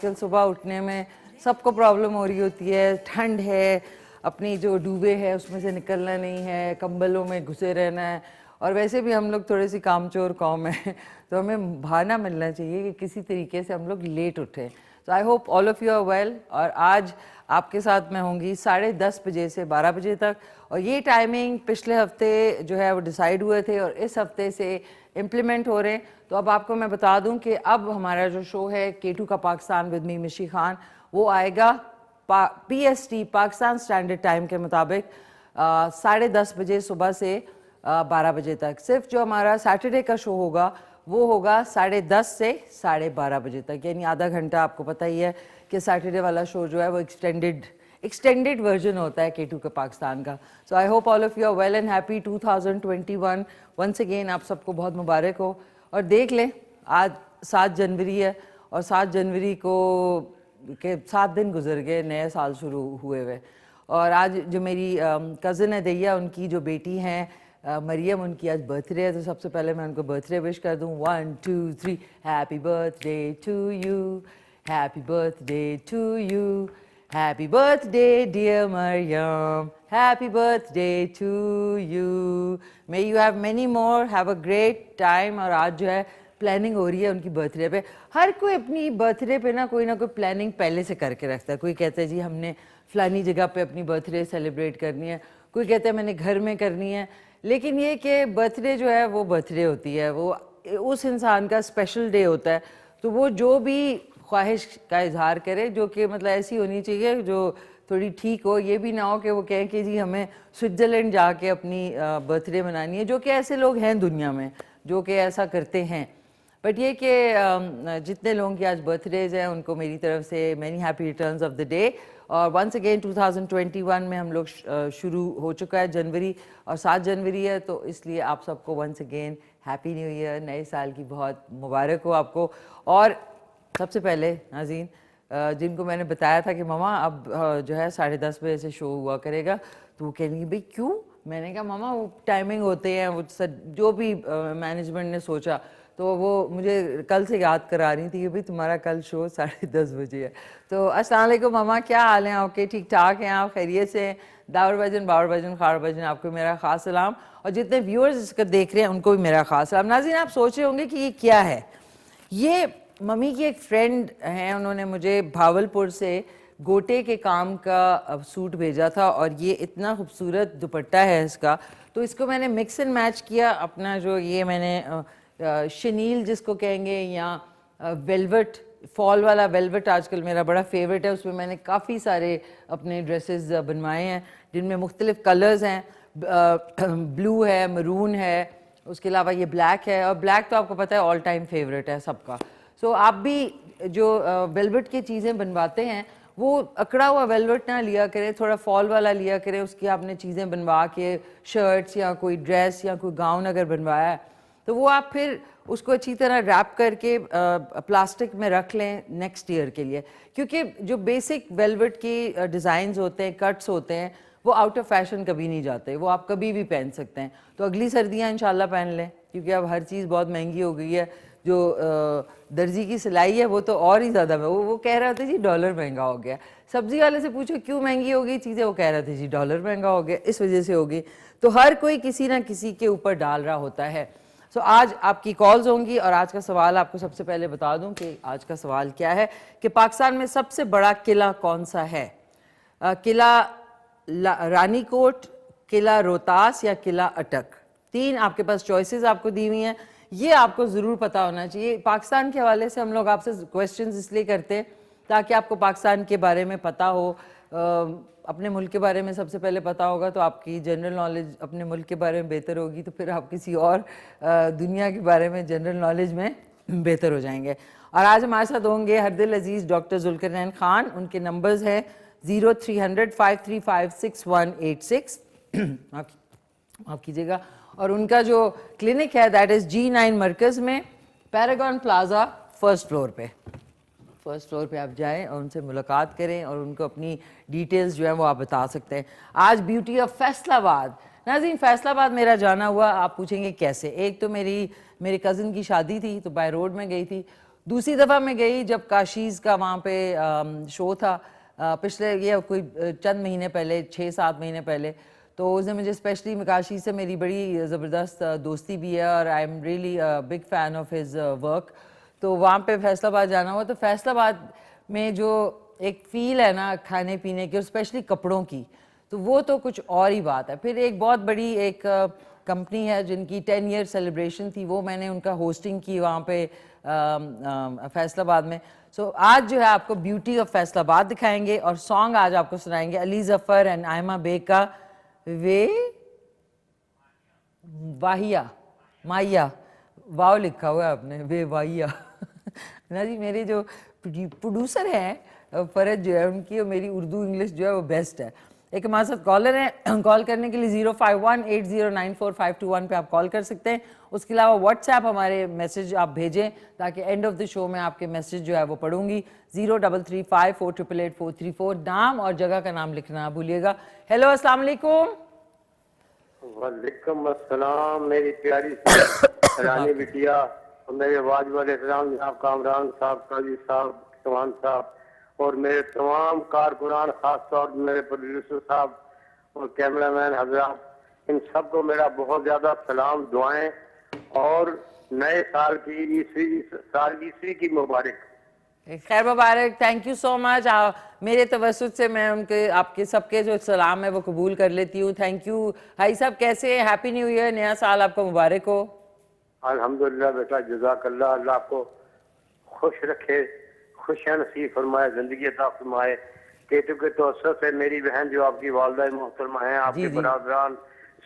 आजकल सुबह उठने में सबको प्रॉब्लम हो रही होती है, ठंड है, अपनी जो डूबे है उसमें से निकलना नहीं है, कंबलों में घुसे रहना है, और वैसे भी हम लोग थोड़ी सी कामचोर कौम है तो हमें बहाना मिलना चाहिए कि किसी तरीके से हम लोग लेट उठें। तो I hope all of you are well. और आज आपके साथ मैं होंगी 10:30 बजे से 12 बजे तक, और ये टाइमिंग पिछले हफ्ते जो है वो डिसाइड हुए थे और इस हफ्ते से इम्प्लीमेंट हो रहे हैं। तो अब आपको मैं बता दूं कि अब हमारा जो शो है K2 का पाकिस्तान विद मी मिशी खान, वो आएगा PST पाकिस्तान स्टैंडर्ड टाइम के मुताबिक 10:30 बजे सुबह से 12 बजे तक। सिर्फ जो हमारा सैटरडे का शो होगा वो होगा 10:30 से 12:30 बजे तक, यानी आधा घंटा। आपको पता ही है कि सैटरडे वाला शो जो है वो एक्सटेंडेड वर्जन होता है K2 के पाकिस्तान का। So I hope all of you are well and happy 2021। Once again आप सबको बहुत मुबारक हो। और देख लें, आज 7 जनवरी है और 7 जनवरी को के 7 दिन गुजर गए नए साल शुरू हुए हुए। और आज जो मेरी कज़न है दैया, उनकी जो बेटी हैं मरियम, उनकी आज बर्थडे है। तो सबसे पहले मैं उनको बर्थडे विश कर दूं। 1 2 3 happy birthday to you, happy birthday to you, happy birthday dear Maryam, happy birthday to you, may you have many more, have a great time. और आज जो है प्लानिंग हो रही है उनकी बर्थडे पे। हर कोई अपनी बर्थडे पे ना कोई प्लानिंग पहले से करके रखता है। कोई कहता है जी हमने फलानी जगह पे अपनी बर्थडे सेलिब्रेट करनी है, कोई कहता है मैंने घर में करनी है। लेकिन ये कि बर्थडे जो है वो बर्थडे होती है, वो उस इंसान का स्पेशल डे होता है। तो वो जो भी ख्वाहिश का इजहार करे, जो कि मतलब ऐसी होनी चाहिए जो थोड़ी ठीक हो। ये भी ना हो कि वो कहें कि जी हमें स्विट्ज़रलैंड जाके अपनी बर्थडे मनानी है, जो कि ऐसे लोग हैं दुनिया में जो कि ऐसा करते हैं। बट ये कि जितने लोगों की आज बर्थडेज हैं उनको मेरी तरफ से many happy returns of the day. और वंस अगेन 2021 में हम लोग शुरू हो चुका है जनवरी, और 7 जनवरी है, तो इसलिए आप सबको once again happy new year, नए साल की बहुत मुबारक हो आपको। और सबसे पहले नाज़रीन, जिनको मैंने बताया था कि मामा अब जो है 10:30 बजे से शो हुआ करेगा, तो वो कहेंगे भाई क्यों? मैंने कहा मामा वो टाइमिंग होते हैं, वो जो भी मैनेजमेंट ने सोचा। तो वो मुझे कल से याद करा रही थी कि भाई तुम्हारा कल शो 10:30 बजे है। तो अस्सलाम वालेकुम मामा, क्या हाल है आपके? ठीक ठाक हैं आप? खैरियत से? दावर भजन बावर भजन खार भजन, आपको मेरा ख़ास सलाम। और जितने व्यूअर्स इसका देख रहे हैं उनको भी मेरा ख़ास सलाम। नाज़रीन, आप सोच रहे होंगे कि ये क्या है। ये मम्मी की एक फ्रेंड हैं, उन्होंने मुझे भावलपुर से गोटे के काम का सूट भेजा था, और ये इतना खूबसूरत दुपट्टा है इसका। तो इसको मैंने मिक्स एंड मैच किया अपना, जो ये मैंने शनील जिसको कहेंगे, या वेलवेट, फॉल वाला वेलवेट आजकल मेरा बड़ा फेवरेट है। उसमें मैंने काफ़ी सारे अपने ड्रेसेस बनवाए हैं जिनमें मुख्तलिफ कलर्स हैं। ब्लू है, मरून है, उसके अलावा ये ब्लैक है। और ब्लैक तो आपको पता है ऑल टाइम फेवरेट है सबका। सो आप भी जो वेलवेट की चीज़ें बनवाते हैं वो अकड़ा हुआ वेलवेट ना लिया करें, थोड़ा फॉल वाला लिया करें। उसकी आपने चीज़ें बनवा के, शर्ट्स या कोई ड्रेस या कोई गाउन अगर बनवाया है, तो वो आप फिर उसको अच्छी तरह रैप करके प्लास्टिक में रख लें नेक्स्ट ईयर के लिए। क्योंकि जो बेसिक वेलवेट की डिज़ाइंस होते हैं, कट्स होते हैं, वो आउट ऑफ फैशन कभी नहीं जाते, वो आप कभी भी पहन सकते हैं। तो अगली सर्दियाँ इंशाल्लाह पहन लें, क्योंकि अब हर चीज़ बहुत महंगी हो गई है। जो दर्जी की सिलाई है वो तो और ही ज़्यादा, वो कह रहा था जी डॉलर महंगा हो गया। सब्ज़ी वाले से पूछो क्यों महंगी हो गई चीज़ें, वो कह रहा था जी डॉलर महंगा हो गया, इस वजह से हो गई। तो हर कोई किसी ना किसी के ऊपर डाल रहा होता है। सो आज आपकी कॉल्स होंगी, और आज का सवाल आपको सबसे पहले बता दूं कि आज का सवाल क्या है कि पाकिस्तान में सबसे बड़ा किला कौन सा है? किला रानीकोट, किला रोहतास, या किला अटक। 3 आपके पास चॉइसेस आपको दी हुई हैं, ये आपको ज़रूर पता होना चाहिए। पाकिस्तान के हवाले से हम लोग आपसे क्वेश्चंस इसलिए करते हैं ताकि आपको पाकिस्तान के बारे में पता हो। अपने मुल्क के बारे में सबसे पहले पता होगा तो आपकी जनरल नॉलेज अपने मुल्क के बारे में बेहतर होगी, तो फिर आप किसी और दुनिया के बारे में जनरल नॉलेज में बेहतर हो जाएंगे। और आज हमारे साथ होंगे हरदिल अजीज़ डॉक्टर जुल्करनैन खान। उनके नंबर्स हैं 0300 535 6186 आप कीजिएगा। और उनका जो क्लिनिक है दैट इज़ G9 मरकज़ में, पैरागॉन प्लाजा फर्स्ट फ्लोर पे आप जाएं और उनसे मुलाकात करें और उनको अपनी डिटेल्स जो है वो आप बता सकते हैं। आज ब्यूटी ऑफ फैसलाबाद। नाज़रीन, फैसलाबाद मेरा जाना हुआ, आप पूछेंगे कैसे। एक तो मेरे कज़न की शादी थी, तो बाय रोड में गई थी, दूसरी दफ़ा मैं गई जब काशीज़ का वहाँ पे शो था, पिछले ये कोई चंद महीने पहले, 6-7 महीने पहले। तो उसने मुझे स्पेशली काशी से मेरी बड़ी ज़बरदस्त दोस्ती भी है और I am really big fan of his work. तो वहाँ पे फैसलाबाद जाना हुआ, तो फैसलाबाद में जो एक फ़ील है ना खाने पीने की और स्पेशली कपड़ों की, तो वो तो कुछ और ही बात है। फिर एक बहुत बड़ी एक कंपनी है जिनकी 10 ईयर सेलिब्रेशन थी, वो मैंने उनका होस्टिंग की वहाँ पे फैसलाबाद में। सो आज जो है आपको ब्यूटी ऑफ फैसलाबाद दिखाएंगे और सॉन्ग आज आपको सुनाएंगे अली ज़फ़र एंड आयमा बेग का वे वाहिया माहिया, वाव लिखा हुआ है आपने, वे वाहिया ना जी। मेरे जो प्रोड्यूसर हैं फरज जो है, उनकी और मेरी उर्दू इंग्लिश जो है वो बेस्ट है। एक हमारे साथ कॉलर है, कॉल करने के लिए 0518094521 पे आप कॉल कर सकते हैं। उसके अलावा व्हाट्सएप हमारे मैसेज आप भेजें ताकि एंड ऑफ द शो में आपके मैसेज जो है वो पढ़ूंगी। 0335488844। नाम और जगह का नाम लिखना ना भूलिएगा। हेलो, अस्सलाम वालेकुम। वालेकुम अस्सलाम मेरी प्यारी रानी बिटिया और मेरे वाजिब अलैहिस्सलाम जनाब कामरान साहब, काजी साहब, चौहान साहब और मेरे तमाम कारकुनान, खास तौर पर मेरे प्रोड्यूसर साहब और कैमरामैन हजरात, इन सबको मेरा बहुत ज्यादा सलाम, दुआएं और नए साल की ईस्वी की मुबारक। खैर मुबारक, थैंक यू सो मच। मेरे तवस्सुत से मैं उनके आपके सबके जो सलाम है वो कबूल कर लेती हूँ। Thank you. भाई साहब कैसे हैं? हैप्पी न्यू ईयर, नया साल आपको मुबारक हो। अल्हम्दुलिल्लाह बेटा, जज़ाकल्लाह। अल्लाह आपको खुश रखे, खुशियाँ नसीब फरमाए, जिंदगी अता फरमाए। केतु के तवस्सुत से मेरी बहन जो आपकी वालिदा मोहतरमा है, आपके बरादरान,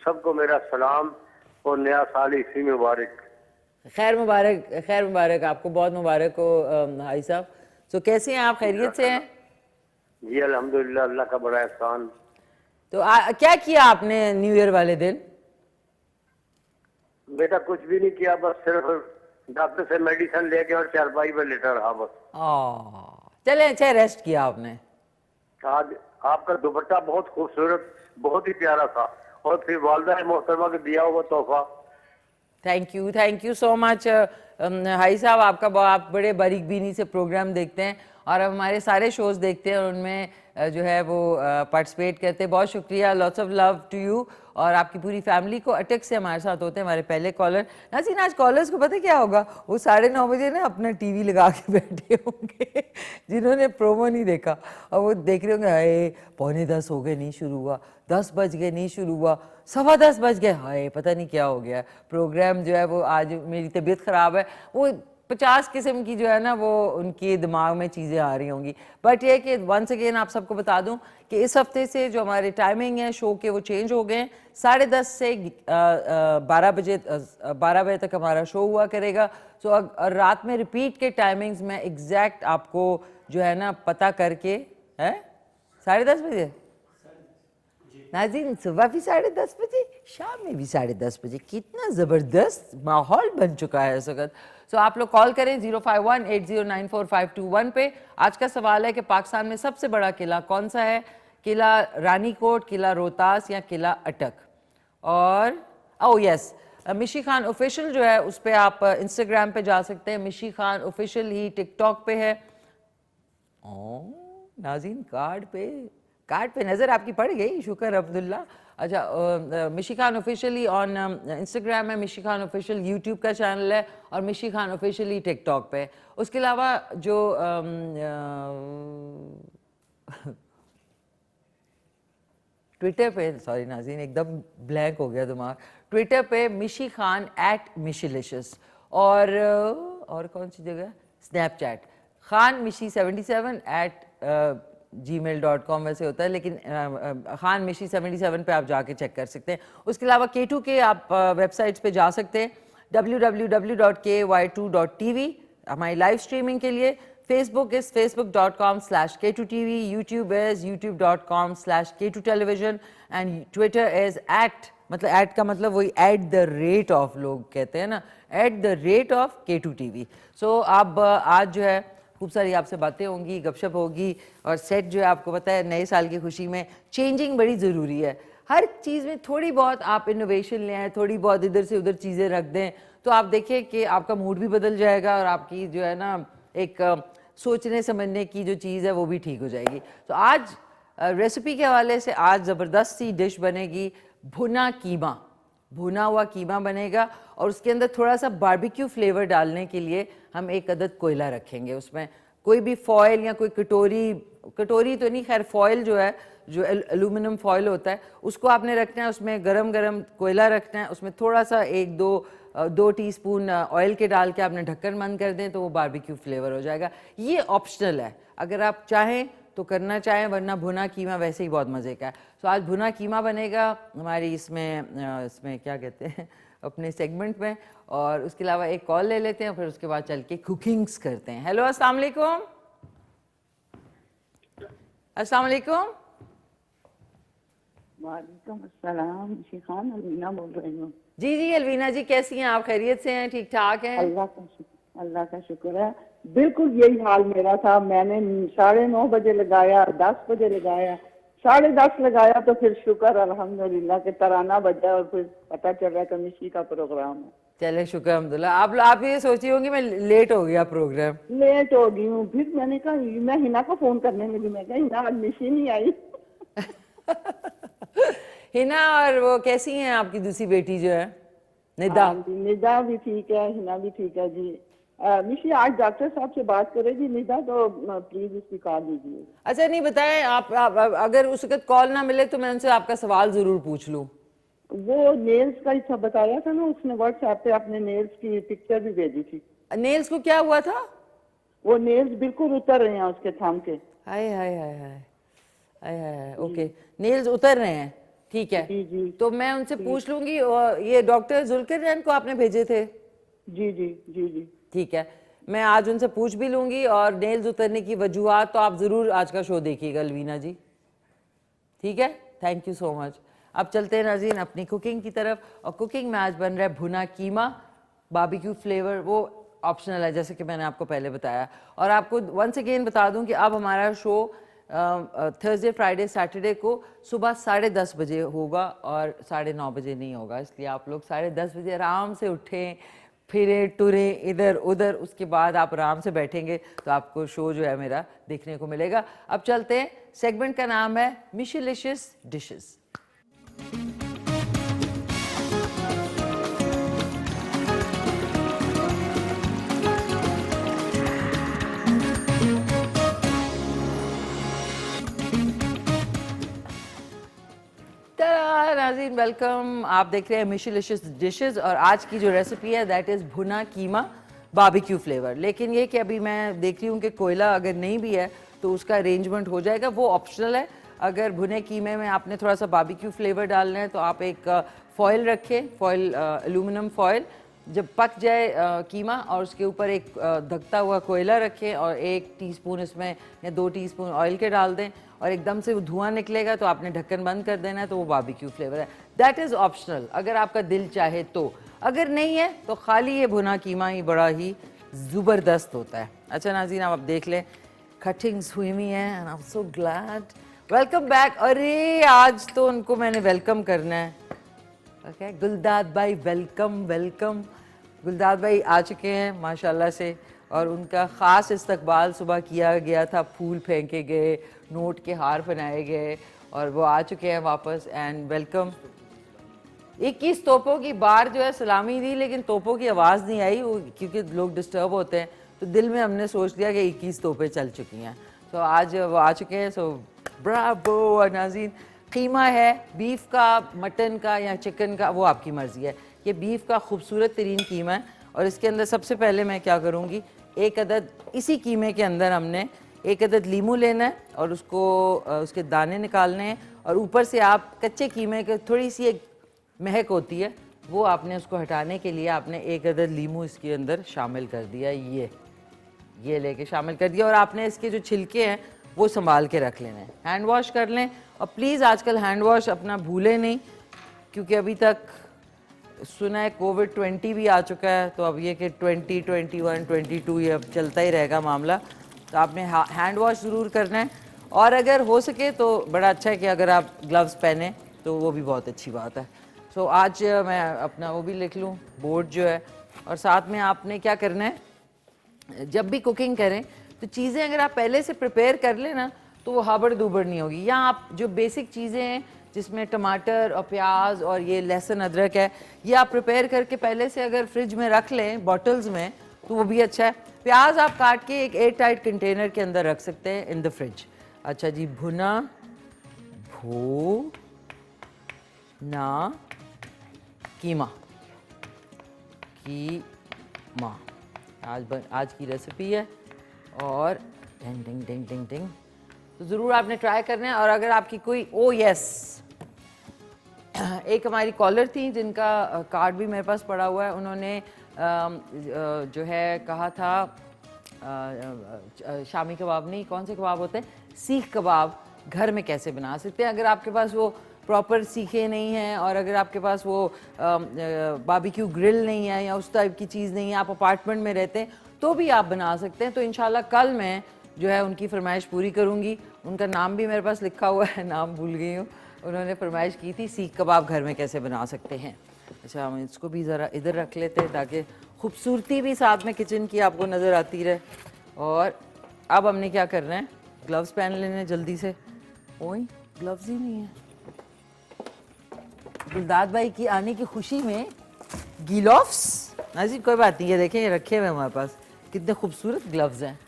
सबको मेरा सलाम और नया साल ईस्वी मुबारक। खैर मुबारक, खैर मुबारक, आपको बहुत मुबारक हो भाई साहब। तो कैसे हैं आप? खैरियत से हैं? जी अल्हम्दुलिल्लाह, अल्लाह का बड़ा एहसान। तो क्या किया आपने न्यू ईयर वाले दिन? बेटा कुछ भी नहीं किया, बस सिर्फ डॉक्टर से मेडिसिन लेके और चारपाई पर लेटा रहा बस। चले, अच्छा रेस्ट किया आपने। आज आपका दुपट्टा बहुत खूबसूरत, बहुत ही प्यारा था और फिर वालिदा मोहतरमा को दिया हुआ तोहफा। Thank you so much high साहब। आप बड़े बारीक बीनी से प्रोग्राम देखते हैं और हमारे सारे शोज देखते हैं और उनमें जो है वो पार्टिसिपेट करते हैं। बहुत शुक्रिया, lots of love to you और आपकी पूरी फैमिली को। अटक से हमारे साथ होते हैं हमारे पहले कॉलर। नाज़रीन, आज कॉलर्स को पता क्या होगा, वो 9:30 बजे ना अपना टीवी लगा के बैठे होंगे जिन्होंने प्रोमो नहीं देखा, और वो देख रहे होंगे हाय 9:45 हो गए नहीं शुरू हुआ, 10 बज गए नहीं शुरू हुआ, 10:15 बज गए, हाय पता नहीं क्या हो गया प्रोग्राम जो है वो। आज मेरी तबीयत ख़राब है, वो 50 किस्म की जो है ना वो उनके दिमाग में चीज़ें आ रही होंगी। बट ये कि वंस अगेन आप सबको बता दूं कि इस हफ्ते से जो हमारे टाइमिंग है शो के वो चेंज हो गए हैं। 10:30 से 12 बजे तक हमारा शो हुआ करेगा। सो रात में रिपीट के टाइमिंग्स में एग्जैक्ट आपको जो है ना पता करके है 10:30 बजे नाज़रीन, सुबह भी 10:30 बजे, शाम में भी 10:30 बजे। कितना ज़बरदस्त माहौल बन चुका है इस वक्त। सो आप लोग कॉल करें 0518094521 पे। आज का सवाल है कि पाकिस्तान में सबसे बड़ा किला कौन सा है? किला रानीकोट, किला रोहतास या किला अटक? और ओह यस, मिशी खान ऑफिशियल जो है उस पर आप इंस्टाग्राम पे जा सकते हैं। मिशी खान ऑफिशियल ही टिकटॉक पे है। नाज़रीन कार्ड पे नज़र आपकी पड़ गई, शुक्र अब्दुल्ला। अच्छा, मिशी खान ऑफिशियली ऑन इंस्टाग्राम है, मिशी खान ऑफिशियल यूट्यूब का चैनल है और मिशी खान ऑफिशियली टिकटॉक पे। उसके अलावा जो ट्विटर पे, सॉरी नाज़रीन एकदम ब्लैंक हो गया दिमाग, ट्विटर पे मिशी खान @मिशीलिशियस और कौन सी जगह, स्नैपचैट खान मिशी 77 @gmail.com वैसे होता है, लेकिन खान मिशी 77 पे आप जाके चेक कर सकते हैं। उसके अलावा K2 के आप वेबसाइट्स पे जा सकते हैं, www.ky2.tv हमारी लाइव स्ट्रीमिंग के लिए। Facebook is facebook.com/K2TV, YouTube is youtube.com/K2television and Twitter is मतलब ऐट का मतलब वही @, लोग कहते हैं ना, @K2TV। सो अब आज जो है खूब सारी आपसे बातें होंगी, गपशप होगी और सेट जो है आपको पता है नए साल की खुशी में चेंजिंग बड़ी ज़रूरी है। हर चीज़ में थोड़ी बहुत आप इनोवेशन ले आए, थोड़ी बहुत इधर से उधर चीज़ें रख दें तो आप देखिए कि आपका मूड भी बदल जाएगा और आपकी जो है ना एक सोचने समझने की जो चीज़ है वो भी ठीक हो जाएगी। तो आज रेसिपी के हवाले से आज ज़बरदस्त सी डिश बनेगी, भुना कीमा। भुना हुआ कीमा बनेगा और उसके अंदर थोड़ा सा बारबेक्यू फ्लेवर डालने के लिए हम एक अदद कोयला रखेंगे। उसमें कोई भी फॉयल या कोई कटोरी तो नहीं, खैर फॉयल जो है, जो एल्यूमिनियम फॉयल होता है, उसको आपने रखना है। उसमें गरम गरम कोयला रखना है, उसमें थोड़ा सा 1-2 टीस्पून ऑयल के डाल के आपने ढक्कन बंद कर दें तो वो बारबेक्यू फ्लेवर हो जाएगा। ये ऑप्शनल है, अगर आप चाहें तो करना चाहें, वरना भुना कीमा वैसे ही बहुत मज़े का है। तो आज भुना कीमा बनेगा हमारी इसमें क्या कहते हैं अपने सेगमेंट में। और उसके अलावा एक कॉल ले लेते हैं, फिर उसके बाद चल के कुकिंग्स करते हैं। हेलो, अस्सलाम वालेकुम। अस्सलाम वालेकुम। वालेकुम अस्सलाम। शिखान अलवीना बोल रही हूँ। जी जी अलवीना जी, कैसी हैं आप? खैरियत से हैं? ठीक ठाक हैं? अल्लाह का शुक्र है। बिल्कुल यही हाल मेरा था। मैंने 9:30 बजे लगाया, 10 बजे लगाया, 10:30 लगाया, तो फिर शुक्र अल्हम्दुलिल्लाह के तराना बजा और फिर पता चल रहा है कि मिशी का प्रोग्राम है। चले शुक्र अल्हम्दुलिल्लाह। आप ये सोची होंगी मैं लेट हो गया प्रोग्राम। लेट हो गई हूँ। फिर मैंने कहा, मैं हिना को फोन करने लगी, मैं कहा हिना आज मिशी नहीं आई। हिना, और वो कैसी हैं आपकी दूसरी बेटी जो है निदा? हाँ जी, निदा भी ठीक है, हिना भी ठीक है जी। मिशी आज डॉक्टर साहब से बात करेगी निदा, तो प्लीज उसकी कॉल दीजिए। अच्छा, नहीं बताएं आप अगर उस वक्त कॉल ना मिले तो मैं उनसे आपका सवाल जरूर पूछ लूं। वो नेल्स का ही सब बताया था ना उसने, व्हाट्सएप पे अपने नेल्स की पिक्चर भी भेजी थी। नेल्स को क्या हुआ था? वो नेल्स बिल्कुल उतर रहे हैं उसके थंब के। हाय हाय हाय हाय हाय हाय। ओके, नेल्स उतर रहे हैं, ठीक है। जी जी, तो मैं उनसे पूछ लूंगी। और ये डॉक्टर जुल्कर रैन को आपने भेजे थे? जी जी जी जी, ठीक है, मैं आज उनसे पूछ भी लूंगी। और नेल्स उतरने की वजूहात तो आप जरूर आज का शो देखिएगा अलवीना जी, ठीक है? Thank you so much. अब चलते हैं नाज़रीन अपनी कुकिंग की तरफ। और कुकिंग में आज बन रहा है भुना कीमा, बारबेक्यू फ्लेवर। वो ऑप्शनल है जैसे कि मैंने आपको पहले बताया। और आपको वंस अगेन बता दूं कि अब हमारा शो थर्सडे, फ्राइडे, सैटरडे को सुबह 10:30 बजे होगा और 9:30 बजे नहीं होगा। इसलिए आप लोग 10:30 बजे आराम से उठें, फिरे टुरे इधर उधर, उसके बाद आप आराम से बैठेंगे तो आपको शो जो है मेरा देखने को मिलेगा। अब चलते हैं, सेगमेंट का नाम है मिशेलिशियस डिशेस। नाज़रीन वेलकम, आप देख रहे हैं मिशेलिशियस डिशेस। और आज की जो रेसिपी है दैट इज़ भुना कीमा बारबेक्यू फ्लेवर। लेकिन ये कि अभी मैं देख रही हूँ कि कोयला अगर नहीं भी है तो उसका अरेंजमेंट हो जाएगा, वो ऑप्शनल है। अगर भुने कीमे में आपने थोड़ा सा बारबेक्यू फ्लेवर डालना है तो आप एक फॉयल रखें, फॉयल एल्यूमिनियम फॉयल। जब पक जाए कीमा और उसके ऊपर एक धकता हुआ कोयला रखें और 1 टीस्पून इसमें या 2 टीस्पून ऑयल के डाल दें और एकदम से वो धुआं निकलेगा तो आपने ढक्कन बंद कर देना है, तो वो बारबेक्यू फ्लेवर है। दैट इज़ ऑप्शनल, अगर आपका दिल चाहे तो। अगर नहीं है तो खाली ये भुना कीमा ही बड़ा ही ज़बरदस्त होता है। अच्छा नाज़रीन, आप देख लें कटिंग्स हुई हुई हैं and I am so glad. Welcome back. अरे आज तो उनको मैंने वेलकम करना है। ओके, गुलदाद भाई वेलकम वेलकम। गुलदाद भाई आ चुके हैं माशाल्लाह से, और उनका ख़ास इस्तकबाल सुबह किया गया था। फूल फेंके गए, नोट के हार बनाए गए और वो आ चुके हैं वापस। And welcome. 21 तोपों की बार जो है सलामी दी, लेकिन तोपों की आवाज़ नहीं आई क्योंकि लोग डिस्टर्ब होते हैं। तो दिल में हमने सोच लिया कि 21 तोपें चल चुकी हैं। तो आज वो आ चुके हैं। सो ब्रावो नाज़रीन। कीमा है बीफ का, मटन का या चिकन का, वो आपकी मर्ज़ी है। ये बीफ का खूबसूरत तरीन कीमा है। और इसके अंदर सबसे पहले मैं क्या करूँगी, एक अदद इसी कीमे के अंदर हमने एक अदद लीमू लेना है और उसको उसके दाने निकालने हैं। और ऊपर से आप कच्चे कीमे के थोड़ी सी एक महक होती है, वो आपने उसको हटाने के लिए आपने एक अदद लीमू इसके अंदर शामिल कर दिया। ये लेके शामिल कर दिया। और आपने इसके जो छिलके हैं वो संभाल के रख लेने हैं। हैंड वॉश कर लें। और प्लीज़ आजकल हैंड वॉश अपना भूलें नहीं, क्योंकि अभी तक सुना है कोविड-20 भी आ चुका है। तो अब ये कि 20, 21, 22 ये अब चलता ही रहेगा मामला। तो आपने हैंड वॉश ज़रूर करना है। और अगर हो सके तो बड़ा अच्छा है कि अगर आप ग्लव्स पहने तो वो भी बहुत अच्छी बात है। सो आज मैं अपना वो भी लिख लूँ, बोर्ड जो है और साथ में आपने क्या करना है, जब भी कुकिंग करें तो चीज़ें अगर आप पहले से प्रिपेयर कर लें ना तो वो हाबड़ दूबड़ नहीं होगी। या आप जो बेसिक चीज़ें हैं जिसमें टमाटर और प्याज और ये लहसुन अदरक है, ये आप प्रिपेयर करके पहले से अगर फ्रिज में रख लें बॉटल्स में तो वो भी अच्छा है। प्याज आप काट के एक एयर टाइट कंटेनर के अंदर रख सकते हैं इन द फ्रिज। अच्छा जी, भुना कीमा आज की रेसिपी है और टिंग टिंग टिंग टिंग टिंग, तो ज़रूर आपने ट्राई करना है। और अगर आपकी कोई एक हमारी कॉलर थी जिनका कार्ड भी मेरे पास पड़ा हुआ है, उन्होंने जो है कहा था शामी कबाब नहीं, कौन से कबाब होते हैं, सीख कबाब घर में कैसे बना सकते हैं। अगर आपके पास वो प्रॉपर सीखे नहीं हैं और अगर आपके पास वो बारबेक्यू ग्रिल नहीं है या उस टाइप की चीज़ नहीं है, आप अपार्टमेंट में रहते हैं तो भी आप बना सकते हैं। तो इंशाल्लाह कल मैं जो है उनकी फरमाइश पूरी करूँगी। उनका नाम भी मेरे पास लिखा हुआ है, नाम भूल गई हूँ। उन्होंने फरमाइश की थी सीख कबाब घर में कैसे बना सकते हैं। अच्छा, हम इसको भी ज़रा इधर रख लेते हैं ताकि खूबसूरती भी साथ में किचन की आपको नज़र आती रहे। और अब हमने क्या करना है, ग्लव्स पहन लेने जल्दी से। ओए ग्लव्स ही नहीं है। गुलदाद भाई की आने की खुशी में ग्लव्स, नाज़िम कोई बात नहीं, ये देखें ये रखे हुए हमारे पास, कितने खूबसूरत ग्लव्स हैं।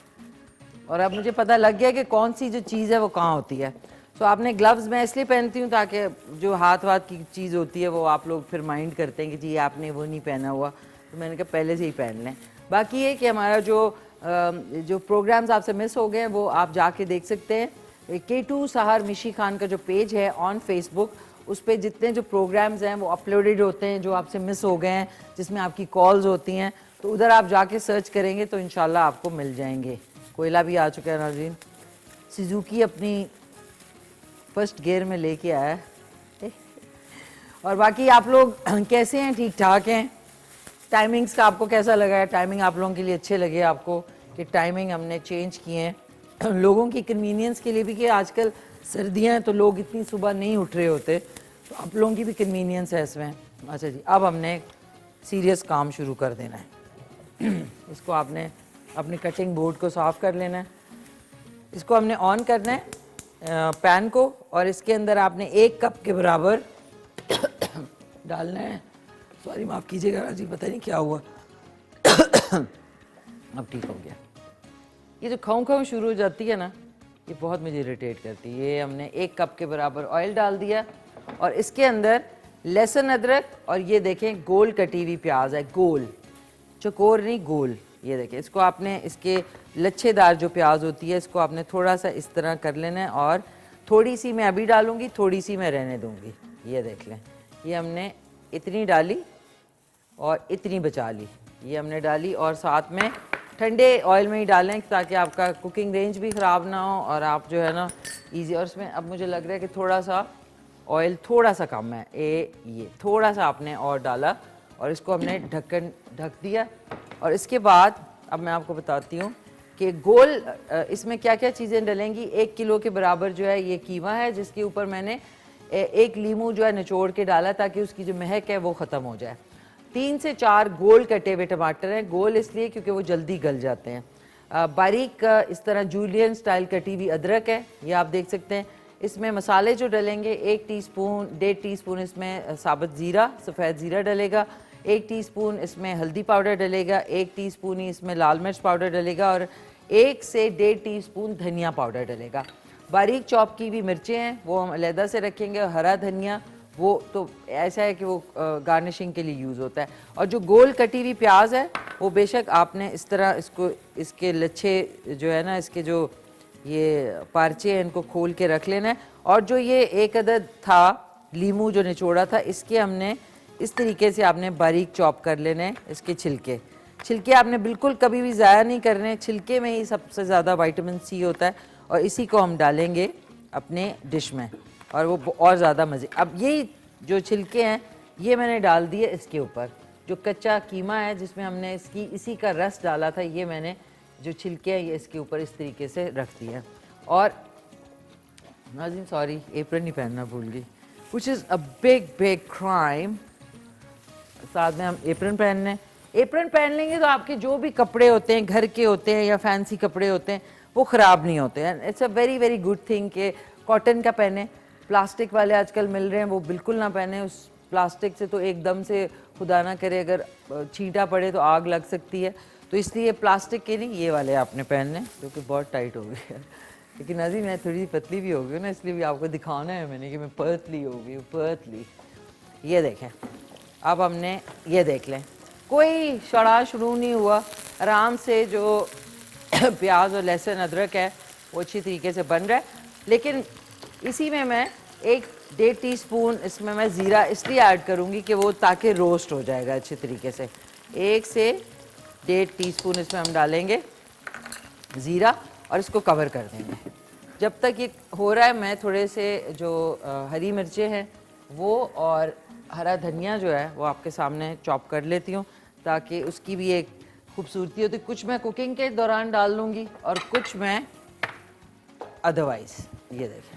और अब मुझे पता लग गया कि कौन सी जो चीज़ है वो कहाँ होती है। तो आपने ग्लव्स मैं इसलिए पहनती हूँ ताकि जो हाथ की चीज़ होती है वो आप लोग फिर माइंड करते हैं कि जी आपने वो नहीं पहना हुआ, तो मैंने कहा पहले से ही पहन लें। बाकी ये कि हमारा जो प्रोग्राम्स आपसे मिस हो गए हैं वो आप जाके देख सकते हैं। K2 सहार मिशी खान का जो पेज है ऑन फेसबुक, उस पर जितने जो प्रोग्राम्स हैं वो अपलोडेड होते हैं जो आपसे मिस हो गए हैं, जिसमें आपकी कॉल्स होती हैं, तो उधर आप जाके सर्च करेंगे तो इंशाल्लाह आपको मिल जाएंगे। कोयला भी आ चुका है नाज़रीन, सुजुकी अपनी फर्स्ट गियर में लेके आया है। और बाकी आप लोग कैसे हैं, ठीक ठाक हैं? टाइमिंग्स का आपको कैसा लगा है? टाइमिंग आप लोगों के लिए अच्छे लगे आपको कि टाइमिंग हमने चेंज किए हैं लोगों की कन्वीनियंस के लिए भी, कि आजकल सर्दियाँ हैं तो लोग इतनी सुबह नहीं उठ रहे होते, तो आप लोगों की भी कन्वीनियंस है इसमें। अच्छा जी, अब हमने सीरियस काम शुरू कर देना है। इसको आपने अपने कटिंग बोर्ड को साफ़ कर लेना है। इसको हमने ऑन करना है पैन को, और इसके अंदर आपने 1 कप के बराबर डालना है। सॉरी माफ़ कीजिएगा राजी, पता नहीं क्या हुआ। अब ठीक हो गया। ये जो खाऊं शुरू हो जाती है ना, ये बहुत मुझे इरिटेट करती है। ये हमने 1 कप के बराबर ऑयल डाल दिया और इसके अंदर लहसुन अदरक, और ये देखें गोल कटी हुई प्याज है, गोल, चकोर नहीं गोल। ये देखें, इसको आपने, इसके लच्छेदार जो प्याज होती है इसको आपने थोड़ा सा इस तरह कर लेना है, और थोड़ी सी मैं अभी डालूंगी, थोड़ी सी मैं रहने दूंगी। ये देख लें, ये हमने इतनी डाली और इतनी बचा ली, ये हमने डाली। और साथ में ठंडे ऑयल में ही डालें ताकि आपका कुकिंग रेंज भी ख़राब ना हो और आप जो है ना ईजी। और इसमें अब मुझे लग रहा है कि थोड़ा सा ऑयल थोड़ा सा कम है, ये थोड़ा सा आपने और डाला, और इसको हमने ढक दिया। और इसके बाद अब मैं आपको बताती हूँ कि गोल इसमें क्या क्या चीज़ें डलेंगी। 1 किलो के बराबर जो है ये कीमा है, जिसके ऊपर मैंने 1 लीमू जो है निचोड़ के डाला ताकि उसकी जो महक है वो ख़त्म हो जाए। 3 से 4 गोल कटे हुए टमाटर हैं, गोल इसलिए क्योंकि वो जल्दी गल जाते हैं। बारीक इस तरह जूलियन स्टाइल कटी हुई अदरक है, ये आप देख सकते हैं। इसमें मसाले जो डलेंगे, 1 टीस्पून 1.5 टीस्पून इसमें साबुत ज़ीरा, सफ़ेद ज़ीरा डलेगा, 1 टीस्पून इसमें हल्दी पाउडर डलेगा, 1 टीस्पून ही इसमें लाल मिर्च पाउडर डलेगा, और 1 से 1.5 टीस्पून धनिया पाउडर डलेगा। बारीक चॉप की भी मिर्चें हैं वो हम अलहदा से रखेंगे, और हरा धनिया वो तो ऐसा है कि वो गार्निशिंग के लिए यूज़ होता है। और जो गोल कटी हुई प्याज है वो बेशक आपने इस तरह इसको, इसके लच्छे जो है ना, इसके जो ये पार्चे हैं इनको खोल के रख लेना है। और जो ये 1 अदद था लीमू जो निचोड़ा था, इसके हमने इस तरीके से आपने बारीक चॉप कर लेने हैं। इसके छिलके आपने बिल्कुल कभी भी ज़ाया नहीं करने, छिलके में ही सबसे ज़्यादा विटामिन सी होता है, और इसी को हम डालेंगे अपने डिश में और वो और ज़्यादा मज़े। अब ये जो छिलके हैं ये मैंने डाल दिए इसके ऊपर। जो कच्चा कीमा है जिसमें हमने इसी का रस डाला था, ये मैंने जो छिलके हैं ये इसके ऊपर इस तरीके से रख दिया। और नाज़रीन सॉरी, एप्रन नहीं पहनना भूल गई, which is a big crime. साथ में हम एप्रन पहनने, एप्रन पहन लेंगे तो आपके जो भी कपड़े होते हैं, घर के होते हैं या फैंसी कपड़े होते हैं, वो ख़राब नहीं होते हैं। It's a very very good thing कि कॉटन का पहने। प्लास्टिक वाले आजकल मिल रहे हैं, वो बिल्कुल ना पहने। उस प्लास्टिक से तो एकदम से खुदा ना करे अगर छींटा पड़े तो आग लग सकती है। तो इसलिए प्लास्टिक के नहीं, ये वाले आपने पहनने, जो कि बहुत टाइट हो गए हैं। लेकिन अजी मैं थोड़ी पतली भी हो गई हूँ ना, इसलिए भी आपको दिखाना है मैंने कि मैं पतली हो गई हूँ, पतली। ये देखें, अब हमने ये देख लें, कोई शड़ा शुरू नहीं हुआ, आराम से जो प्याज और लहसुन अदरक है वो अच्छी तरीके से बन रहा है। लेकिन इसी में मैं 1-1.5 टीस्पून इसमें मैं ज़ीरा इसलिए ऐड करूँगी कि वो ताकि रोस्ट हो जाएगा अच्छे तरीके से। 1 से 1.5 टीस्पून इसमें हम डालेंगे ज़ीरा और इसको कवर कर देंगे। जब तक ये हो रहा है मैं थोड़े से जो हरी मिर्चें हैं वो और हरा धनिया जो है वो आपके सामने चॉप कर लेती हूँ, ताकि उसकी भी एक खूबसूरती होती। कुछ मैं कुकिंग के दौरान डाल लूँगी और कुछ मैं अदरवाइज़ ये देखें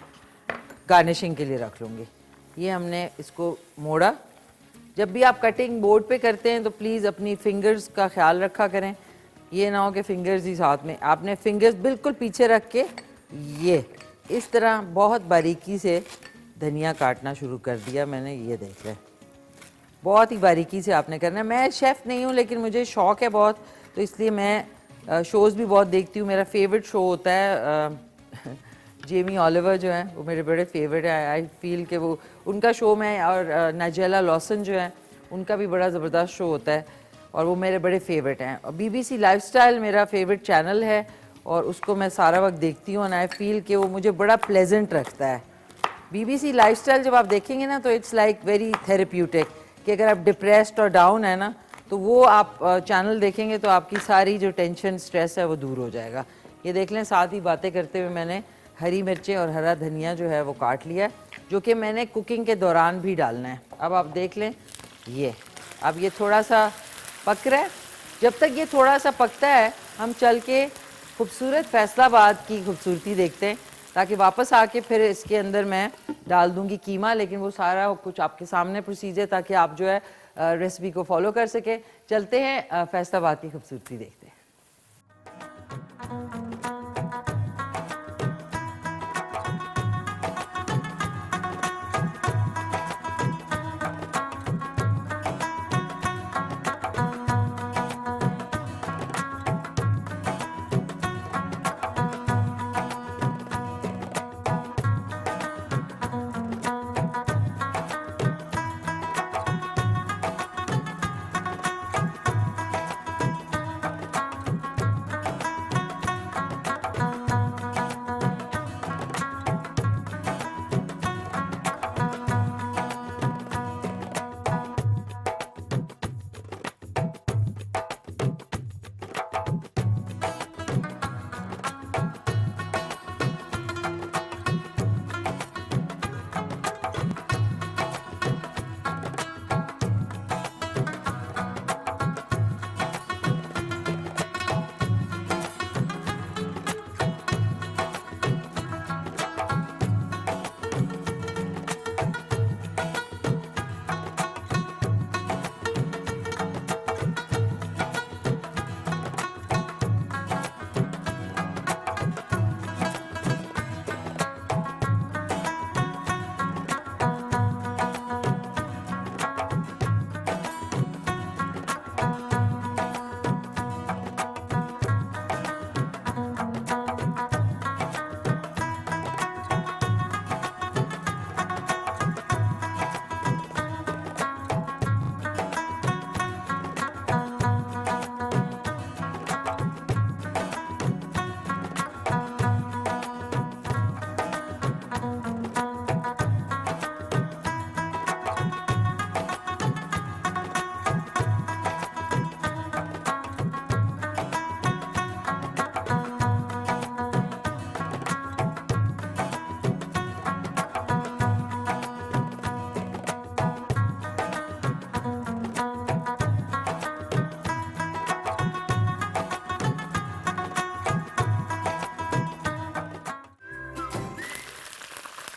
गार्निशिंग के लिए रख लूँगी। ये हमने इसको मोड़ा। जब भी आप कटिंग बोर्ड पे करते हैं तो प्लीज़ अपनी फिंगर्स का ख्याल रखा करें, ये ना हो कि फिंगर्स ही साथ में। आपने फिंगर्स बिल्कुल पीछे रख के ये इस तरह बहुत बारीकी से धनिया काटना शुरू कर दिया मैंने। ये देख लें, बहुत ही बारीकी से आपने करना है। मैं शेफ़ नहीं हूँ लेकिन मुझे शौक़ है बहुत, तो इसलिए मैं शोज़ भी बहुत देखती हूँ। मेरा फेवरेट शो होता है जेमी ऑलिवर जो है, वो मेरे बड़े फेवरेट है। आई फील कि वो उनका शो में, और नाइजेला लॉसन जो है उनका भी बड़ा ज़बरदस्त शो होता है और वो मेरे बड़े फेवरेट हैं। और BBC लाइफस्टाइल मेरा फेवरेट चैनल है और उसको मैं सारा वक्त देखती हूँ। एंड आई फील कि वो मुझे बड़ा प्लेजेंट रखता है। BBC लाइफस्टाइल जब आप देखेंगे ना तो इट्स लाइक वेरी थेरेप्यूटिक, कि अगर आप डिप्रेस्ड और डाउन है ना तो वो आप चैनल देखेंगे तो आपकी सारी जो टेंशन स्ट्रेस है वो दूर हो जाएगा। ये देख लें, साथ ही बातें करते हुए मैंने हरी मिर्चें और हरा धनिया जो है वो काट लिया है, जो कि मैंने कुकिंग के दौरान भी डालना है। अब आप देख लें, ये अब ये थोड़ा सा पक रहा है। जब तक ये थोड़ा सा पकता है हम चल के खूबसूरत फैसलाबाद की खूबसूरती देखते हैं, ताकि वापस आके फिर इसके अंदर मैं डाल दूंगी कीमा। लेकिन वो सारा कुछ आपके सामने प्रोसीजर, ताकि आप जो है रेसिपी को फॉलो कर सके। चलते हैं फैसलाबाद की खूबसूरती देखते हैं।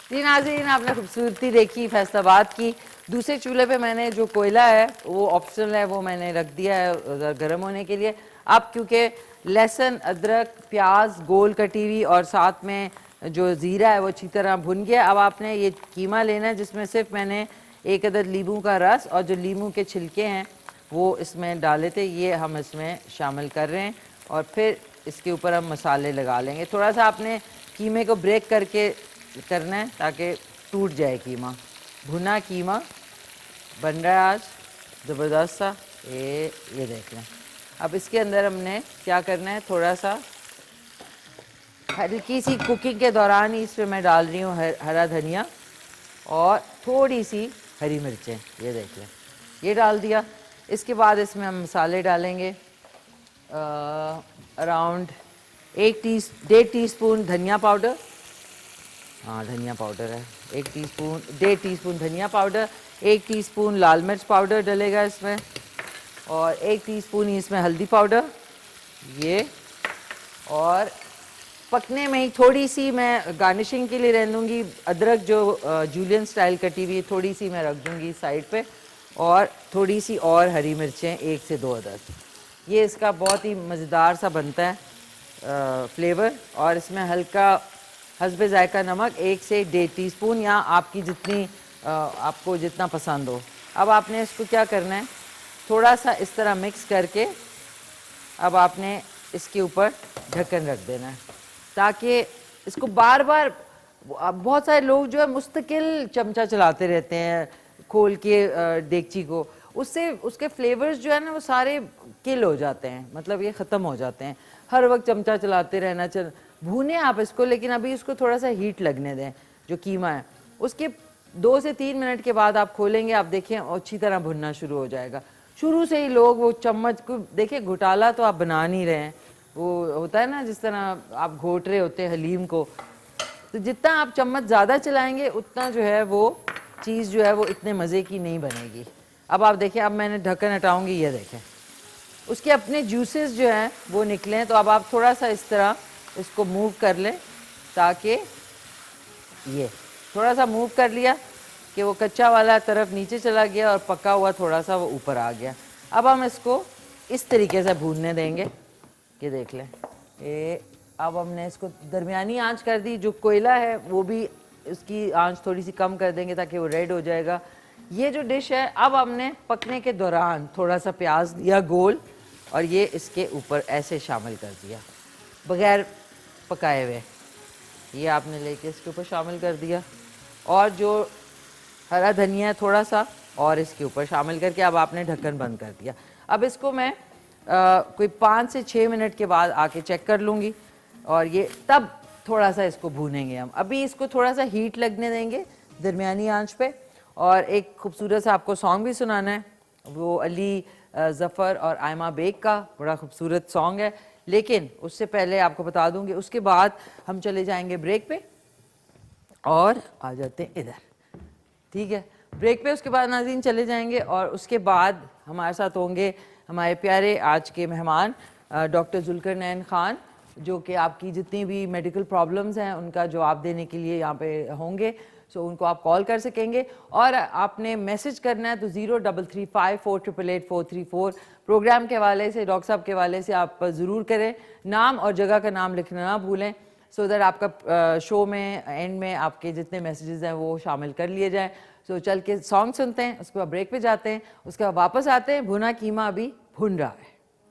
जी नाज़रीन, आपने खूबसूरती देखी फैसलाबाद की। दूसरे चूल्हे पे मैंने जो कोयला है वो ऑप्शनल है, वो मैंने रख दिया है उधर गर्म होने के लिए। अब क्योंकि लहसुन, अदरक, प्याज गोल कटी हुई और साथ में जो ज़ीरा है वो अच्छी तरह भुन गया। अब आपने ये कीमा लेना है जिसमें सिर्फ मैंने एक अदद नींबू का रस और जो नींबू के छिलके हैं वो इसमें डाले थे, ये हम इसमें शामिल कर रहे हैं और फिर इसके ऊपर हम मसाले लगा लेंगे। थोड़ा सा आपने कीमे को ब्रेक करके करना है ताकि टूट जाए कीमा। भुना कीमा बन रहा है आज ज़बरदस्त सा, ये देख लें। अब इसके अंदर हमने क्या करना है, थोड़ा सा हल्की सी कुकिंग के दौरान ही इसमें मैं डाल रही हूँ हरा धनिया और थोड़ी सी हरी मिर्चें, ये देख लें, ये डाल दिया। इसके बाद इसमें हम मसाले डालेंगे, अराउंड 1.5 टीस्पून धनिया पाउडर, हाँ धनिया पाउडर है, 1.5 टीस्पून धनिया पाउडर, 1 टीस्पून लाल मिर्च पाउडर डलेगा इसमें और 1 टीस्पून ही इसमें हल्दी पाउडर, ये। और पकने में ही थोड़ी सी मैं गार्निशिंग के लिए रह दूँगी अदरक जो जूलियन स्टाइल कटी हुई थोड़ी सी मैं रख दूँगी साइड पे और थोड़ी सी और हरी मिर्चें 1 से 2 अदद। ये इसका बहुत ही मज़ेदार सा बनता है फ्लेवर। और इसमें हल्का हस्बे जायका नमक 1 से 1.5 टीस्पून या आपकी जितनी आपको जितना पसंद हो। अब आपने इसको क्या करना है, थोड़ा सा इस तरह मिक्स करके अब आपने इसके ऊपर ढक्कन रख देना है ताकि इसको बार बार, बहुत सारे लोग जो है मुस्तकिल चमचा चलाते रहते हैं खोल के देगची को, उससे उसके फ्लेवर्स जो है ना वो सारे किल हो जाते हैं, मतलब ये ख़त्म हो जाते हैं। हर वक्त चमचा चलाते रहना, भूने आप इसको, लेकिन अभी इसको थोड़ा सा हीट लगने दें जो कीमा है। उसके 2 से 3 मिनट के बाद आप खोलेंगे, आप देखें अच्छी तरह भुनना शुरू हो जाएगा। शुरू से ही लोग वो चम्मच को देखिए, घोटाला तो आप बना नहीं रहे हैं, वो होता है ना जिस तरह आप घोट रहे होते हैं हलीम को, तो जितना आप चम्मच ज़्यादा चलाएंगे उतना जो है वो चीज़ जो है वो इतने मज़े की नहीं बनेगी। अब आप देखें, अब मैंने ढक्कन हटाऊंगी, ये देखें उसके अपने जूसेस जो हैं वो निकलें। तो अब आप थोड़ा सा इस तरह इसको मूव कर लें ताकि ये थोड़ा सा मूव कर लिया कि वो कच्चा वाला तरफ नीचे चला गया और पका हुआ थोड़ा सा वो ऊपर आ गया। अब हम इसको इस तरीके से भूनने देंगे, ये देख लें। ये अब हमने इसको दरमियानी आंच कर दी, जो कोयला है वो भी इसकी आंच थोड़ी सी कम कर देंगे ताकि वो रेड हो जाएगा। ये जो डिश है, अब हमने पकने के दौरान थोड़ा सा प्याज दिया गोल और ये इसके ऊपर ऐसे शामिल कर दिया बगैर पकाए हुए, ये आपने लेके इसके ऊपर शामिल कर दिया और जो हरा धनिया है थोड़ा सा और इसके ऊपर शामिल करके अब आपने ढक्कन बंद कर दिया। अब इसको मैं कोई 5 से 6 मिनट के बाद आके चेक कर लूँगी और ये तब थोड़ा सा इसको भूनेंगे हम। अभी इसको थोड़ा सा हीट लगने देंगे दरमियानी आंच पे। और एक खूबसूरत सा आपको सॉन्ग भी सुनाना है, वो अली ज़फ़र और आयमा बेग का बड़ा खूबसूरत सॉन्ग है, लेकिन उससे पहले आपको बता दूंगी उसके बाद हम चले जाएंगे ब्रेक पे और आ जाते हैं इधर, ठीक है। ब्रेक पे उसके बाद नाज़रीन चले जाएंगे और उसके बाद हमारे साथ होंगे हमारे प्यारे आज के मेहमान डॉक्टर ज़ुल्करनैन ख़ान, जो कि आपकी जितनी भी मेडिकल प्रॉब्लम्स हैं उनका जवाब देने के लिए यहाँ पे होंगे। सो उनको आप कॉल कर सकेंगे और आपने मैसेज करना है तो 033548884434 प्रोग्राम के हवाले से, डॉक्टर साहब के हवाले से आप ज़रूर करें। नाम और जगह का नाम लिखना ना भूलें, सो दैट आपका शो में एंड में आपके जितने मैसेजेस हैं वो शामिल कर लिए जाएँ। सो चल के सॉन्ग सुनते हैं, उसके बाद ब्रेक पे जाते हैं, उसके बाद वापस आते हैं। भुना कीमा अभी भुन रहा है।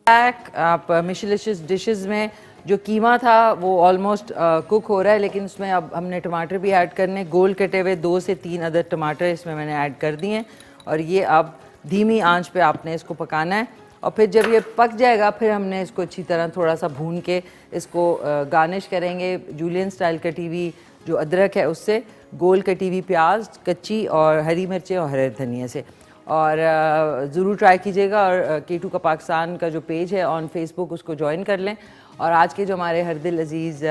आप मिशलिशियस डिशेस में जो कीमा था वो ऑलमोस्ट कुक हो रहा है, लेकिन उसमें अब हमने टमाटर भी ऐड करने, गोल कटे हुए 2 से 3 अदद टमाटर इसमें मैंने ऐड कर दिए हैं और ये अब धीमी आंच पे आपने इसको पकाना है। और फिर जब ये पक जाएगा फिर हमने इसको अच्छी तरह थोड़ा सा भून के इसको गार्निश करेंगे जूलियन स्टाइल कटी हुई जो अदरक है उससे, गोल कटी हुई प्याज कच्ची और हरी मिर्चें और हरे धनिया से। और ज़रूर ट्राई कीजिएगा और K2 का पाकिस्तान का जो पेज है ऑन फेसबुक उसको ज्वाइन कर लें। और आज के जो हमारे हरदिल अजीज़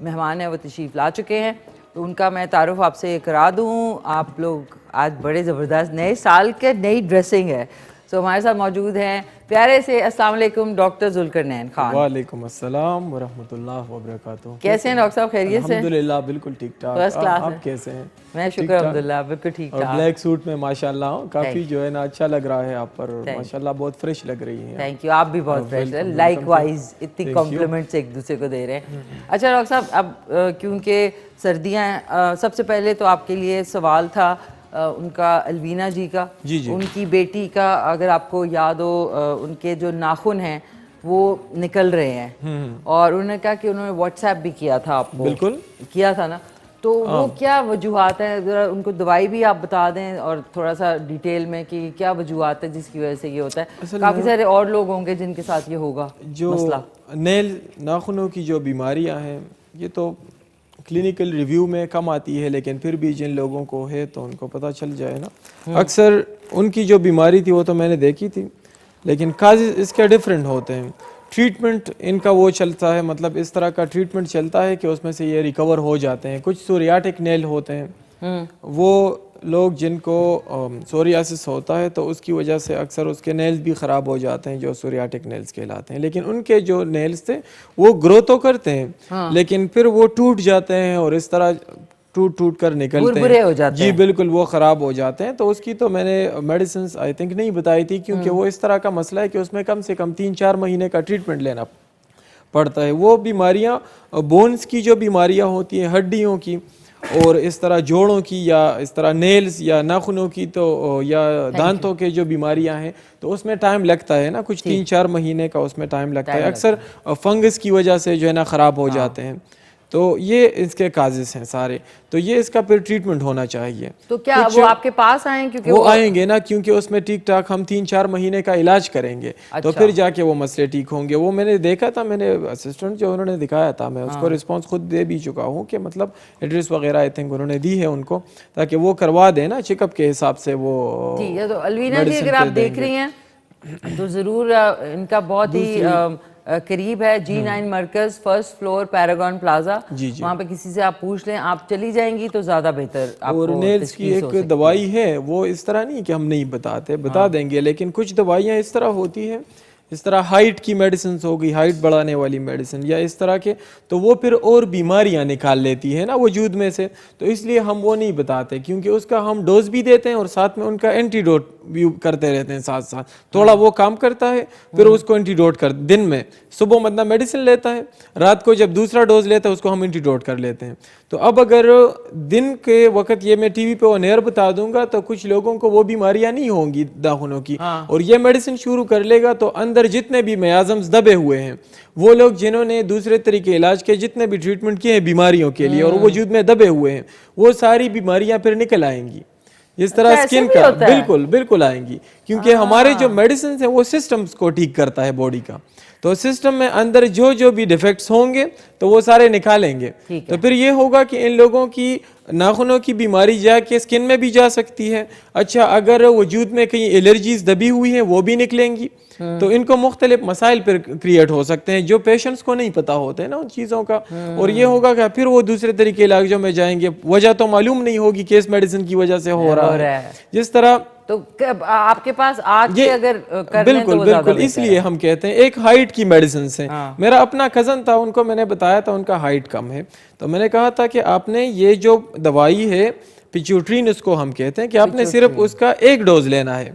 मेहमान हैं वो तशरीफ़ ला चुके हैं, तो उनका मैं तारुफ आपसे करा दूँ। आप लोग आज बड़े ज़बरदस्त नए साल के नई ड्रेसिंग है, सो हमारे साथ मौजूद हैं प्यारे से अस्सलाम वालेकुम डॉक्टर जुल्करनैन खान। वालेकुम अस्सलाम व रहमतुल्लाह व बरकातुहू। कैसे हैं डॉक्टर साहब, खैरियत से? अल्हम्दुलिल्लाह बिल्कुल ठीक ठाक। फर्स्ट क्लास आप है। कैसे हैं? मैं शुक्र ठीक-ठाक? अल्हम्दुलिल्लाह बिल्कुल ठीक और ठाक। ब्लैक सूट में माशाल्लाह काफी Thank जो है ना अच्छा लग रहा है आप पर, Thank माशाल्लाह बहुत फ्रेश लग रही हैं। थैंक यू, आप भी बहुत फ्रेश है, welcome, like welcome wise to- इतनी Thank you. कॉम्प्लीमेंट्स एक दूसरे को दे रहे हैं। अच्छा डॉक्टर साहब, अब क्योंकि सर्दियाँ, सबसे पहले तो आपके लिए सवाल था उनका अलवीना जी का। जी, जी। उनकी बेटी का अगर आपको याद हो, उनके जो नाखून हैं वो निकल रहे हैं और उन्होंने कहा कि उन्होंने व्हाट्सएप भी किया था आपको। बिल्कुल। किया था ना, तो वो क्या वजूहात हैं, ज़रा उनको दवाई भी आप बता दें और थोड़ा सा डिटेल में कि क्या वजूहात है जिसकी वजह से ये होता है। असल काफ़ी में सारे और लोग होंगे जिनके साथ ये होगा जो मसला। नेल नाखूनों की जो बीमारियां हैं ये तो क्लिनिकल रिव्यू में कम आती है, लेकिन फिर भी जिन लोगों को है तो उनको पता चल जाए ना। अक्सर उनकी जो बीमारी थी वो तो मैंने देखी थी, लेकिन काजेज़ इसके डिफरेंट होते हैं। ट्रीटमेंट इनका वो चलता है, मतलब इस तरह का ट्रीटमेंट चलता है कि उसमें से ये रिकवर हो जाते हैं। कुछ सोरियाटिक नेल होते हैं, वो लोग जिनको सोरियासिस होता है तो उसकी वजह से अक्सर उसके नेल्स भी ख़राब हो जाते हैं, जो सोरियाटिक नेल्स कहलाते हैं। लेकिन उनके जो नेल्स थे वो ग्रो तो करते हैं, लेकिन फिर वो टूट जाते हैं और इस तरह टूट टूट कर निकलते बुरबुरे हैं। हो जाते जी हैं। बिल्कुल, वो ख़राब हो जाते हैं। तो उसकी तो मैंने मेडिसिन आई थिंक नहीं बताई थी, क्योंकि वो इस तरह का मसला है कि उसमें कम से कम 3-4 महीने का ट्रीटमेंट लेना पड़ता है। वो बीमारियाँ बोन्स की जो बीमारियाँ होती हैं, हड्डियों की, और इस तरह जोड़ों की या इस तरह नेल्स या नाखूनों की तो या दांतों के जो बीमारियां हैं तो उसमें टाइम लगता है ना, कुछ 3-4 महीने का उसमें टाइम लगता है। अक्सर फंगस की वजह से जो है ना ख़राब हो जाते हैं। तो ये इसके काजेस हैं सारे, तो ये इसका फिर ट्रीटमेंट होना चाहिए। तो क्या वो आपके पास आए क्योंकि वो आएंगे ना, क्योंकि उसमें ठीक ठाक हम 3-4 महीने का इलाज करेंगे। तो फिर जाके वो मसले ठीक होंगे। वो मैंने देखा था, मैंने असिस्टेंट जो उन्होंने दिखाया था, मैं उसको रिस्पांस खुद दे भी चुका हूँ कि मतलब एड्रेस वगैरह आई थिंक उन्होंने दी है उनको, ताकि वो करवा दें ना चेकअप के हिसाब से। वो ठीक है, तो अलवीना जी अगर आप देख रही हैं तो ज़रूर इनका बहुत ही करीब है G9 मरकज़, फर्स्ट फ्लोर पैरागॉन प्लाजा। वहाँ पे किसी से आप पूछ लें, आप चली जाएंगी तो ज़्यादा बेहतर आपको। और नेल्स की एक दवाई है, वो इस तरह नहीं कि हम नहीं बताते, बता देंगे, लेकिन कुछ दवाइयाँ इस तरह होती हैं, इस तरह हाइट की मेडिसिन हो गई, हाइट बढ़ाने वाली मेडिसिन या इस तरह के, तो वो फिर और बीमारियां निकाल लेती है ना वजूद में से। तो इसलिए हम वो नहीं बताते, क्योंकि उसका हम डोज भी देते हैं और साथ में उनका एंटीडोट भी करते रहते हैं साथ साथ। थोड़ा वो काम करता है, फिर उसको एंटीडोट कर, दिन में सुबह मतलब मेडिसिन लेता है, रात को जब दूसरा डोज लेता है उसको हम एंटीडोट कर लेते हैं। तो अब अगर दिन के वक्त ये मैं टीवी पे ऑन एयर बता दूंगा तो कुछ लोगों को वो बीमारियां नहीं होंगी दाखुनों की, और ये मेडिसिन शुरू कर लेगा तो अंदर जितने भी मयाज़म्स दबे हुए हैं, वो लोग जिन्होंने दूसरे तरीके इलाज के जितने भी ट्रीटमेंट किए हैं बीमारियों के लिए और वजूद में दबे हुए हैं, वो सारी बीमारियां फिर निकल आएंगी। इस तरह स्किन का बिल्कुल बिल्कुल आएंगी, क्योंकि हमारे जो मेडिसिन है वो सिस्टम्स को ठीक करता है बॉडी का। तो सिस्टम में अंदर जो जो भी डिफेक्ट्स होंगे तो वो सारे निकालेंगे। तो फिर ये होगा कि इन लोगों की नाखूनों की बीमारी जाके स्किन में भी जा सकती है। अच्छा, अगर वजूद में कहीं एलर्जीज दबी हुई हैं वो भी निकलेंगी। तो इनको मुख्तलिफ मसाइल पर क्रिएट हो सकते हैं जो पेशेंट्स को नहीं पता होते हैं ना उन चीज़ों का। और ये होगा कि फिर वो दूसरे तरीके इलाजों में जाएंगे, वजह तो मालूम नहीं होगी कि इस मेडिसिन की वजह से हो रहा है। जिस तरह तो आपके पास आज के अगर कर बिल्कुल तो बिल्कुल, इसलिए हम कहते हैं एक हाइट की मेडिसिन से। मेरा अपना कजन था, उनको मैंने बताया था उनका हाइट कम है, तो मैंने कहा था कि आपने ये जो दवाई है पिट्यूट्रीन उसको हम कहते हैं, कि आपने सिर्फ उसका एक डोज लेना है,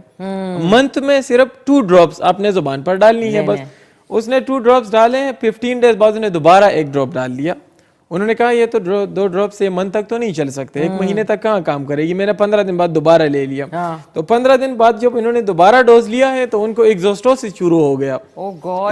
मंथ में सिर्फ 2 ड्रॉप्स आपने जुबान पर डालनी है बस। उसने 2 ड्रॉप्स डाले हैं, 15 डेज बाद उसने दोबारा 1 ड्रॉप डाल लिया। उन्होंने कहा ये तो 2 ड्रॉप से मंथ तक तो नहीं चल सकते, 1 महीने तक कहाँ काम करेगी। मैंने 15 दिन बाद दोबारा ले लिया। तो 15 दिन बाद जब इन्होंने दोबारा डोज लिया है तो उनको एक्सोस्टोसिस शुरू हो गया।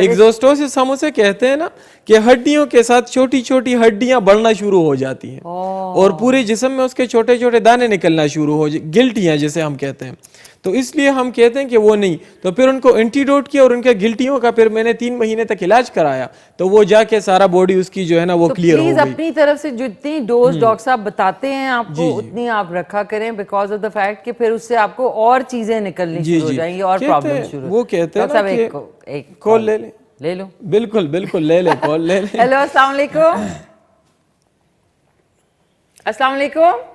एक्सोस्टोसिस हम उसे कहते हैं ना कि हड्डियों के साथ छोटी छोटी हड्डियां बढ़ना शुरू हो जाती हैं और पूरे जिस्म में उसके छोटे छोटे दाने निकलना शुरू हो, गिल्टियां जिसे हम कहते हैं। तो इसलिए हम कहते हैं कि वो नहीं। तो फिर उनको एंटीडोट किया और उनके गिल्टियों का फिर मैंने 3 महीने तक इलाज कराया, तो वो जाके सारा बॉडी उसकी जो है ना वो क्लियर हो गई। अपनी तरफ से जितनी डोज डॉक्टर साहब बताते हैं आपको उतनी आप रखा करें, बिकॉज ऑफ द फैक्ट कि फिर उससे आपको और चीजें निकलनी शुरू हो जाएंगी और प्रॉब्लम शुरू। वो कहते हैं ना कि एक कॉल ले लो। बिल्कुल बिल्कुल, ले ले कॉल ले ले। हेलो, अस्सलाम वालेकुम। अस्सलाम वालेकुम।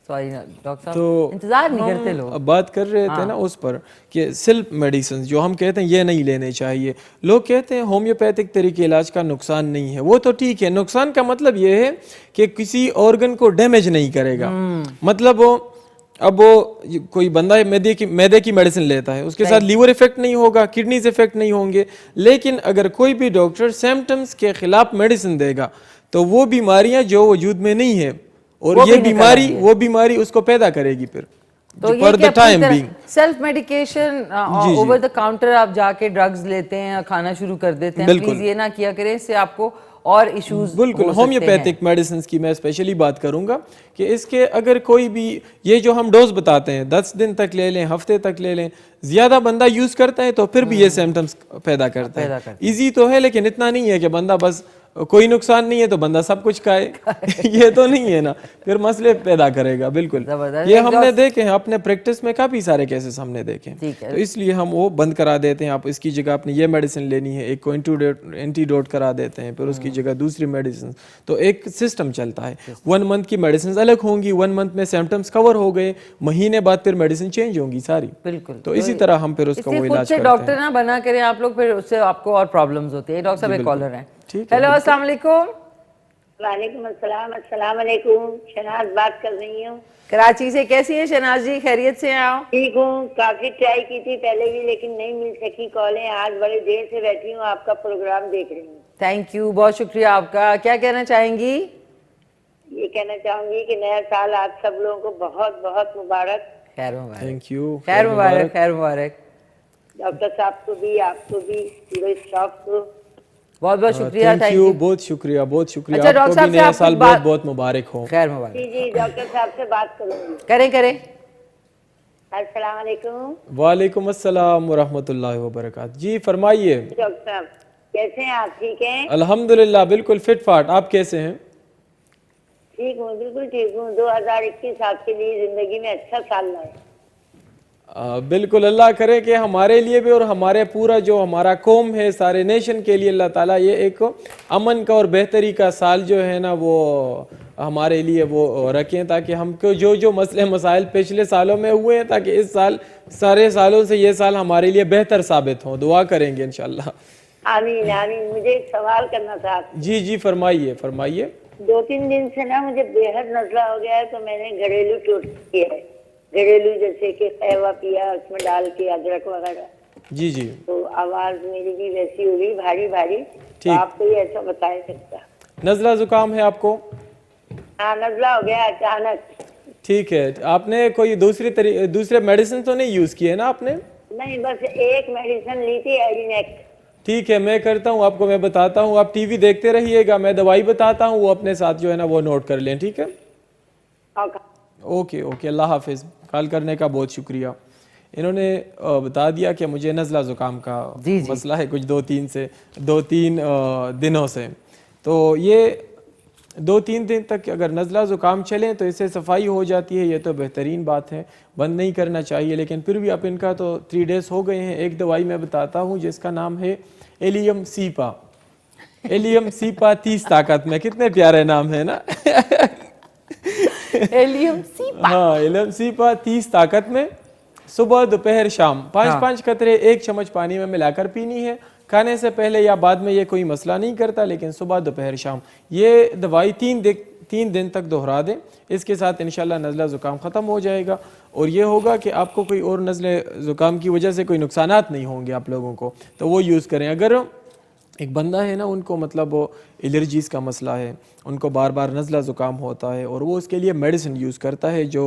सॉरी डॉक्टर साहब, तो इंतजार नहीं करते हम लोग। अब बात कर रहे थे ना उस पर कि सेल्फ मेडिसिन जो हम कहते हैं ये नहीं लेने चाहिए। लोग कहते हैं होम्योपैथिक तरीके इलाज का नुकसान नहीं है, वो तो ठीक है। नुकसान का मतलब ये है कि किसी ऑर्गन को डैमेज नहीं करेगा। मतलब अब वो कोई बंदा मैदे की मेडिसिन लेता है, उसके साथ लीवर इफेक्ट नहीं होगा, किडनीज इफेक्ट नहीं होंगे। लेकिन अगर कोई भी डॉक्टर सिम्टम्स के खिलाफ मेडिसिन देगा तो वो बीमारियां जो वजूद में नहीं है और ये बीमारी उसको पैदा करेगी फिर। तो ये क्या self medication over the counter आप जाके ड्रग्स लेते हैं, खाना शुरू कर देते हैं, प्लीज ये ना किया करें, इससे आपको और इश्यूज बिल्कुल। होम्योपैथिक मेडिसिन की मैं स्पेशली बात करूंगा कि इसके अगर कोई भी ये जो हम डोज बताते हैं 10 दिन तक ले लें, हफ्ते तक ले लें, ज्यादा बंदा यूज करता है तो फिर भी ये सिम्टम्स पैदा करता है। इजी तो है लेकिन इतना नहीं है कि बंदा बस कोई नुकसान नहीं है तो बंदा सब कुछ खाए ये तो नहीं है ना, फिर मसले पैदा करेगा। बिल्कुल, ये हमने देखे हैं अपने प्रैक्टिस में, काफी सारे केसेस हमने देखे हैं। तो इसलिए हम वो बंद करा देते हैं। आप इसकी जगह आपने ये मेडिसिन लेनी है, एक को एंटीडोट करा देते हैं, फिर उसकी जगह दूसरी मेडिसिन। तो एक सिस्टम चलता है। 1 मंथ की मेडिसिन अलग होंगी, 1 मंथ में सिम्टम्स कवर हो गए, महीने बाद फिर मेडिसिन चेंज होंगी सारी। बिल्कुल। तो इसी तरह हम फिर उसका वो इलाज करते हैं। डॉक्टर ना बना करें आप लोग, फिर उससे आपको और प्रॉब्लम्स होती है। डॉक्टर साहब एक कॉलर है। हेलो, अस्सलाम वालेकुम। वालेकुम अस्सलाम। अस्सलाम वालेकुम। शनाज बात कर रही हूँ कराची से। कैसी है शनाज जी, खैरियत से हैं आप? ठीक हूँ। काफी ट्राई की थी पहले भी लेकिन नहीं मिल सकी कॉलें। आज बड़े देर से बैठी हूँ, आपका प्रोग्राम देख रही हूँ। थैंक यू, बहुत शुक्रिया आपका। क्या कहना चाहेंगी? ये कहना चाहूंगी कि नया साल आप सब लोगों को बहुत बहुत मुबारक। खैर मुबारक। Thank you. खैर मुबारक, खैर मुबारक। डॉक्टर साहब को भी, आपको भी, पूरे स्टाफ को बहुत बहुत शुक्रिया। थैंक यू, बहुत शुक्रिया, बहुत शुक्रिया। अच्छा, आपको भी नया साल बहुत बहुत मुबारक हो। खैर मुबारक। जी जी, डॉक्टर साहब से बात करूंगी। करें। अस्सलाम वालेकुम। वालेकुम अस्सलाम व रहमतुल्लाहि व बरकातहू। जी फरमाइए। डॉक्टर साहब कैसे हैं आप? ठीक हैं? अल्हम्दुलिल्लाह बिल्कुल फिट फाट। आप कैसे हैं? ठीक हूँ, बिल्कुल ठीक हूँ। 2021 आपके लिए जिंदगी में अच्छा साल लाए। बिल्कुल, अल्लाह करे कि हमारे लिए भी और हमारे पूरा जो हमारा कौम है, सारे नेशन के लिए अल्लाह ताला ये एक अमन का और बेहतरी का साल जो है ना वो हमारे लिए वो रखें, ताकि हमको जो मसले मसाइल पिछले सालों में हुए हैं ताकि इस साल सारे सालों से ये साल हमारे लिए बेहतर साबित हो। दुआ करेंगे इंशाल्लाह। आमीन आमीन। मुझे एक सवाल करना था। जी जी फरमाइए फरमाइए। 2-3 दिन से ना मुझे बेहद नजला हो गया है, तो मैंने घरेलू टोटका किया है। घरेलू जैसे कि कहवा पिया, उसमें डाल के अदरक वगैरह। जी जी। तो आवाज मेरी भी वैसी हो गई, भारी भारी। तो आप कोई ऐसा बता सकता? नजला जुकाम है आपको? हाँ, नजला हो गया अचानक। ठीक है, आपने कोई दूसरे मेडिसिन तो नहीं यूज किए ना आपने? नहीं, बस एक मेडिसिन ली थी, एडिनेक। ठीक है, मैं करता हूँ आपको, मैं बताता हूँ। आप टीवी देखते रहिएगा, मैं दवाई बताता हूँ, वो अपने साथ जो है ना वो नोट कर लें। ठीक है, ओके ओके, अल्लाह हाफिज। कॉल करने का बहुत शुक्रिया। इन्होंने बता दिया कि मुझे नज़ला ज़ुकाम का मसला है कुछ 2-3 दिनों से। तो ये 2-3 दिन तक अगर नज़ला ज़ुकाम चलें तो इससे सफाई हो जाती है, ये तो बेहतरीन बात है, बंद नहीं करना चाहिए। लेकिन फिर भी अब इनका तो 3 डेज़ हो गए हैं। एक दवाई मैं बताता हूँ जिसका नाम है एलियम सीपा। एलियम सीपा 30 ताकत में, कितने प्यारे नाम है ना एलियम सीपा। हाँ, एलियम सीपा 30 ताकत में, सुबह दोपहर शाम 5-5 कतरे 1 चम्मच पानी में मिलाकर पीनी है। खाने से पहले या बाद में ये कोई मसला नहीं करता, लेकिन सुबह दोपहर शाम ये दवाई 3 दिन तक दोहरा दें। इसके साथ इंशाल्लाह नज़ला ज़ुकाम ख़त्म हो जाएगा और ये होगा कि आपको कोई और नज़ले ज़ुकाम की वजह से कोई नुकसानात नहीं होंगे आप लोगों को, तो वो यूज़ करें। अगर एक बंदा है ना, उनको मतलब वो एलर्जीज़ का मसला है, उनको बार बार नज़ला ज़ुकाम होता है और वो उसके लिए मेडिसिन यूज़ करता है जो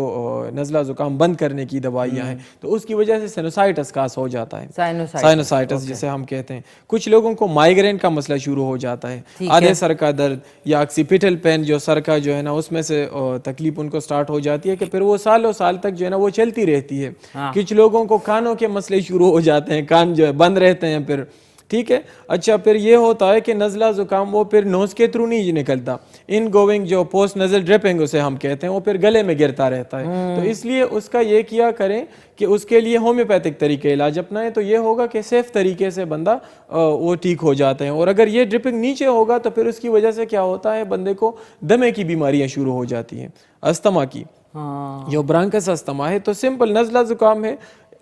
नज़ला ज़ुकाम बंद करने की दवाइयाँ हैं, तो उसकी वजह से साइनोसाइटिस कास हो जाता है, साइनोसाइटिस जिसे हम कहते हैं। कुछ लोगों को माइग्रेन का मसला शुरू हो जाता है, आधे सर का दर्द या ऑक्सीपिटल पेन, जो सर का जो है ना उसमें से तकलीफ उनको स्टार्ट हो जाती है कि फिर वो सालों साल तक जो है ना वो चलती रहती है। कुछ लोगों को कानों के मसले शुरू हो जाते हैं, कान जो है बंद रहते हैं फिर। ठीक है, अच्छा, फिर ये होता है कि नज़ला ज़ुकाम वो फिर नोज़ के थ्रू नहीं निकलता, इन गोइंग जो पोस्ट नज़ल ड्रिपिंग उसे हम कहते हैं, वो फिर गले में गिरता रहता है। तो इसलिए उसका ये किया करें कि उसके लिए होम्योपैथिक तरीके इलाज अपनाएं, तो ये होगा कि सेफ तरीके से बंदा वो ठीक हो जाते हैं। और अगर ये ड्रिपिंग नीचे होगा तो फिर उसकी वजह से क्या होता है, बंदे को दमे की बीमारियाँ शुरू हो जाती हैं, अस्थमा की, हाँ जो ब्रांकस अस्थमा है, तो सिंपल नज़ला जुकाम है,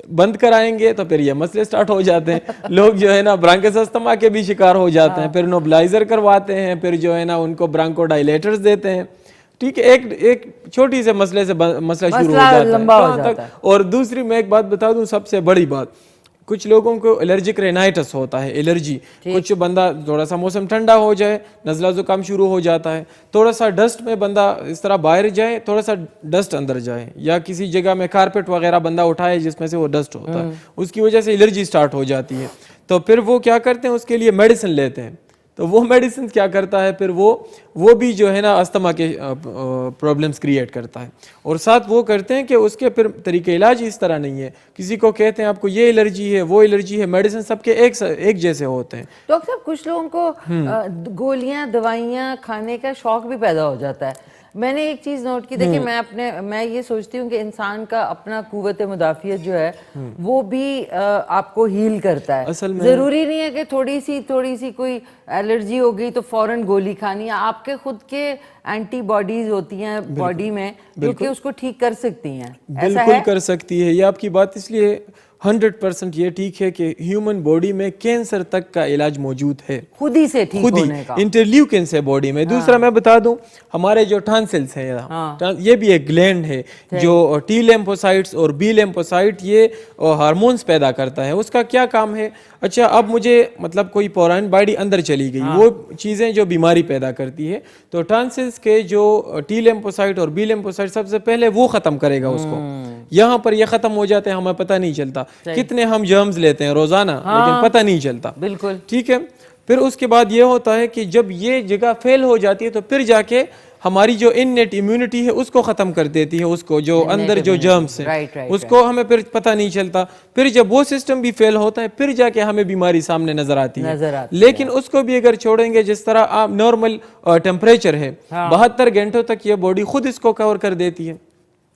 बंद कराएंगे तो फिर ये मसले स्टार्ट हो जाते हैं। लोग जो है ना ब्रांकस अस्थमा के भी शिकार हो जाते हैं, फिर नोबलाइजर करवाते हैं, फिर जो है ना उनको ब्रांकोडाइलेटर्स देते हैं। ठीक है, एक छोटी से मसले से मसला शुरू हो मसला जाता लंबा है हो कहाँ जाता तक। और दूसरी मैं एक बात बता दूं, सबसे बड़ी बात, कुछ लोगों को एलर्जिक रेनाइटिस होता है, एलर्जी। कुछ बंदा थोड़ा सा मौसम ठंडा हो जाए, नज़ला जुकाम शुरू हो जाता है, थोड़ा सा डस्ट में बंदा इस तरह बाहर जाए, थोड़ा सा डस्ट अंदर जाए, या किसी जगह में कारपेट वगैरह बंदा उठाए जिसमें से वो डस्ट होता है, उसकी वजह से एलर्जी स्टार्ट हो जाती है। तो फिर वो क्या करते हैं, उसके लिए मेडिसिन लेते हैं। तो वो मेडिसिन क्या करता है, फिर वो भी जो है ना अस्थमा के प्रॉब्लम्स क्रिएट करता है। और साथ वो करते हैं कि उसके फिर तरीके इलाज इस तरह नहीं है, किसी को कहते हैं आपको ये एलर्जी है, वो एलर्जी है, मेडिसिन सबके एक जैसे होते हैं। डॉक्टर साहब, कुछ लोगों को गोलियां दवाइयां खाने का शौक भी पैदा हो जाता है। मैंने एक चीज नोट की, देखिए मैं ये सोचती हूँ कि इंसान का अपना कुव्वत मुदाफियत जो है वो भी आपको हील करता है। असल में जरूरी नहीं है कि थोड़ी सी कोई एलर्जी हो गई तो फौरन गोली खानी है। आपके खुद के एंटीबॉडीज होती हैं बॉडी में जो कि उसको ठीक कर सकती हैं। ऐसा बिल्कुल है? कर सकती है। ये आपकी बात इसलिए 100% ये ठीक है कि ह्यूमन बॉडी में कैंसर तक का इलाज मौजूद है, खुद ही से ठीक होने का। इंटरल्यूकिन्स है बॉडी में। दूसरा मैं बता दूं, हमारे जो टॉन्सिल्स हैं ये भी एक ग्लैंड है जो टी लिम्फोसाइट्स और बी लिम्फोसाइट ये हार्मोन्स पैदा करता है। उसका क्या काम है? अच्छा, अब मुझे मतलब कोई पौराइन बॉडी अंदर चली गई, वो चीज़ें जो बीमारी पैदा करती है, तो टॉन्सिल्स के जो टी लिम्फोसाइट और बी लिम्फोसाइट सबसे पहले वो ख़त्म करेगा उसको। यहाँ पर ये ख़त्म हो जाते हैं, हमें पता नहीं चलता कितने हम जर्म्स लेते हैं रोज़ाना, लेकिन पता नहीं चलता। बिल्कुल ठीक है। फिर उसके बाद ये होता है कि जब ये जगह फेल हो जाती है तो फिर जाके हमारी जो इननेट इम्यूनिटी है उसको ख़त्म कर देती है, उसको जो अंदर जो जर्म्स हैं उसको हमें फिर पता नहीं चलता। फिर जब वो सिस्टम भी फेल होता है फिर जाके हमें बीमारी सामने नजर आती है। लेकिन उसको भी अगर छोड़ेंगे, जिस तरह आप नॉर्मल टेम्परेचर है 72 घंटों तक ये बॉडी खुद इसको कवर कर देती है।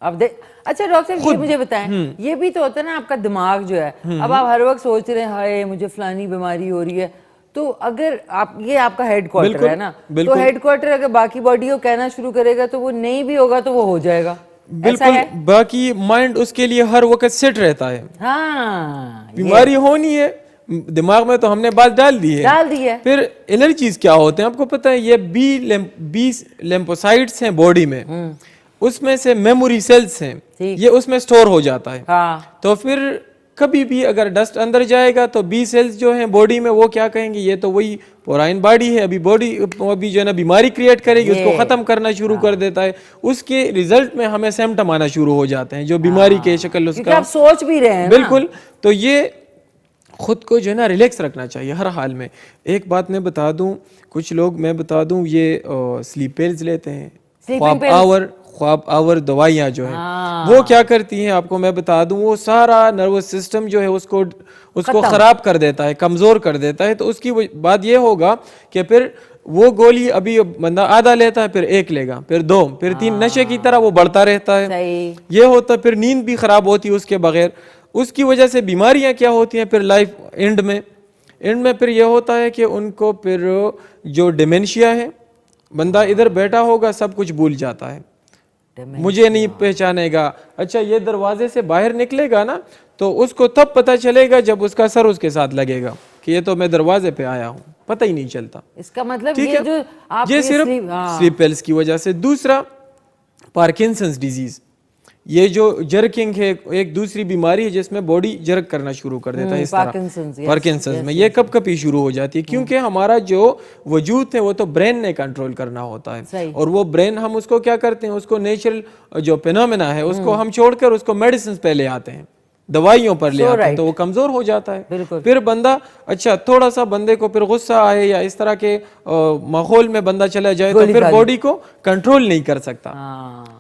अब अच्छा डॉक्टर साहब, ये मुझे बताएं, ये भी तो होता है ना आपका दिमाग जो है, अब आप हर वक्त सोच रहे हैं हाय मुझे फलानी बीमारी हो रही है, तो अगर आप ये आपका हेडक्वार्टर है ना, तो हेडक्वार्टर अगर बाकी बॉडी को कहना शुरू करेगा तो वो नहीं भी होगा तो वो हो जाएगा। बिल्कुल, बाकी माइंड उसके लिए हर वक्त सेट रहता है। हाँ, बीमारी होनी है, दिमाग में तो हमने बात डाल दी है। फिर एलर्जीज क्या होते हैं आपको पता है? ये बी लिम्फोसाइट्स हैं बॉडी में, उसमें से मेमोरी सेल्स हैं, ये उसमें स्टोर हो जाता है। तो फिर कभी भी अगर डस्ट अंदर जाएगा तो बी सेल्स जो हैं बॉडी में वो क्या कहेंगे, ये तो वही पोराइन बॉडी है, अभी बॉडी अभी जो है ना बीमारी क्रिएट करेगी, उसको खत्म करना शुरू कर देता है। उसके रिजल्ट में हमें सिम्टम आना शुरू हो जाते हैं जो बीमारी के शक्ल उसका आप सोच भी रहे हैं। बिल्कुल। तो ये खुद को जो है ना रिलैक्स रखना चाहिए हर हाल में। एक बात मैं बता दूं, कुछ लोग मैं बता दूं ये स्लीप पिल्स लेते हैं, ख्वाब आवर दवाइयाँ जो हैं वो क्या करती हैं आपको मैं बता दूं, वो सारा नर्वस सिस्टम जो है उसको खराब कर देता है, कमजोर कर देता है। तो उसकी बात ये होगा कि फिर वो गोली अभी बंदा आधा लेता है, फिर 1 लेगा, फिर 2, फिर 3, नशे की तरह वो बढ़ता रहता है। ये होता है, फिर नींद भी खराब होती है उसके बगैर। उसकी वजह से बीमारियां क्या होती हैं फिर लाइफ एंड में फिर ये होता है कि उनको फिर जो डिमेंशिया है, बंदा इधर बैठा होगा सब कुछ भूल जाता है, मुझे नहीं पहचानेगा। अच्छा, ये दरवाजे से बाहर निकलेगा ना तो उसको तब पता चलेगा जब उसका सर उसके साथ लगेगा कि ये तो मैं दरवाजे पे आया हूँ, पता ही नहीं चलता। इसका मतलब ये सिर्फ स्लीप पिल्स की वजह से। दूसरा पार्किंसंस डिजीज, ये जो जर्किंग है एक दूसरी बीमारी है जिसमें बॉडी जर्क करना शुरू कर देता है। इस तरह पार्किंसंस में ये कब कभी शुरू हो जाती है, क्योंकि हमारा जो वजूद है वो तो ब्रेन ने कंट्रोल करना होता है, और वो ब्रेन हम उसको क्या करते हैं, उसको नेचुरल जो फिनोमेना है उसको हम छोड़कर उसको मेडिसिन पे ले आते हैं, दवाइयों पर ले आते हैं, तो वो कमजोर हो जाता है। फिर बंदा अच्छा थोड़ा सा बंदे को फिर गुस्सा आए या इस तरह के माहौल में बंदा चला जाए तो फिर बॉडी को कंट्रोल नहीं कर सकता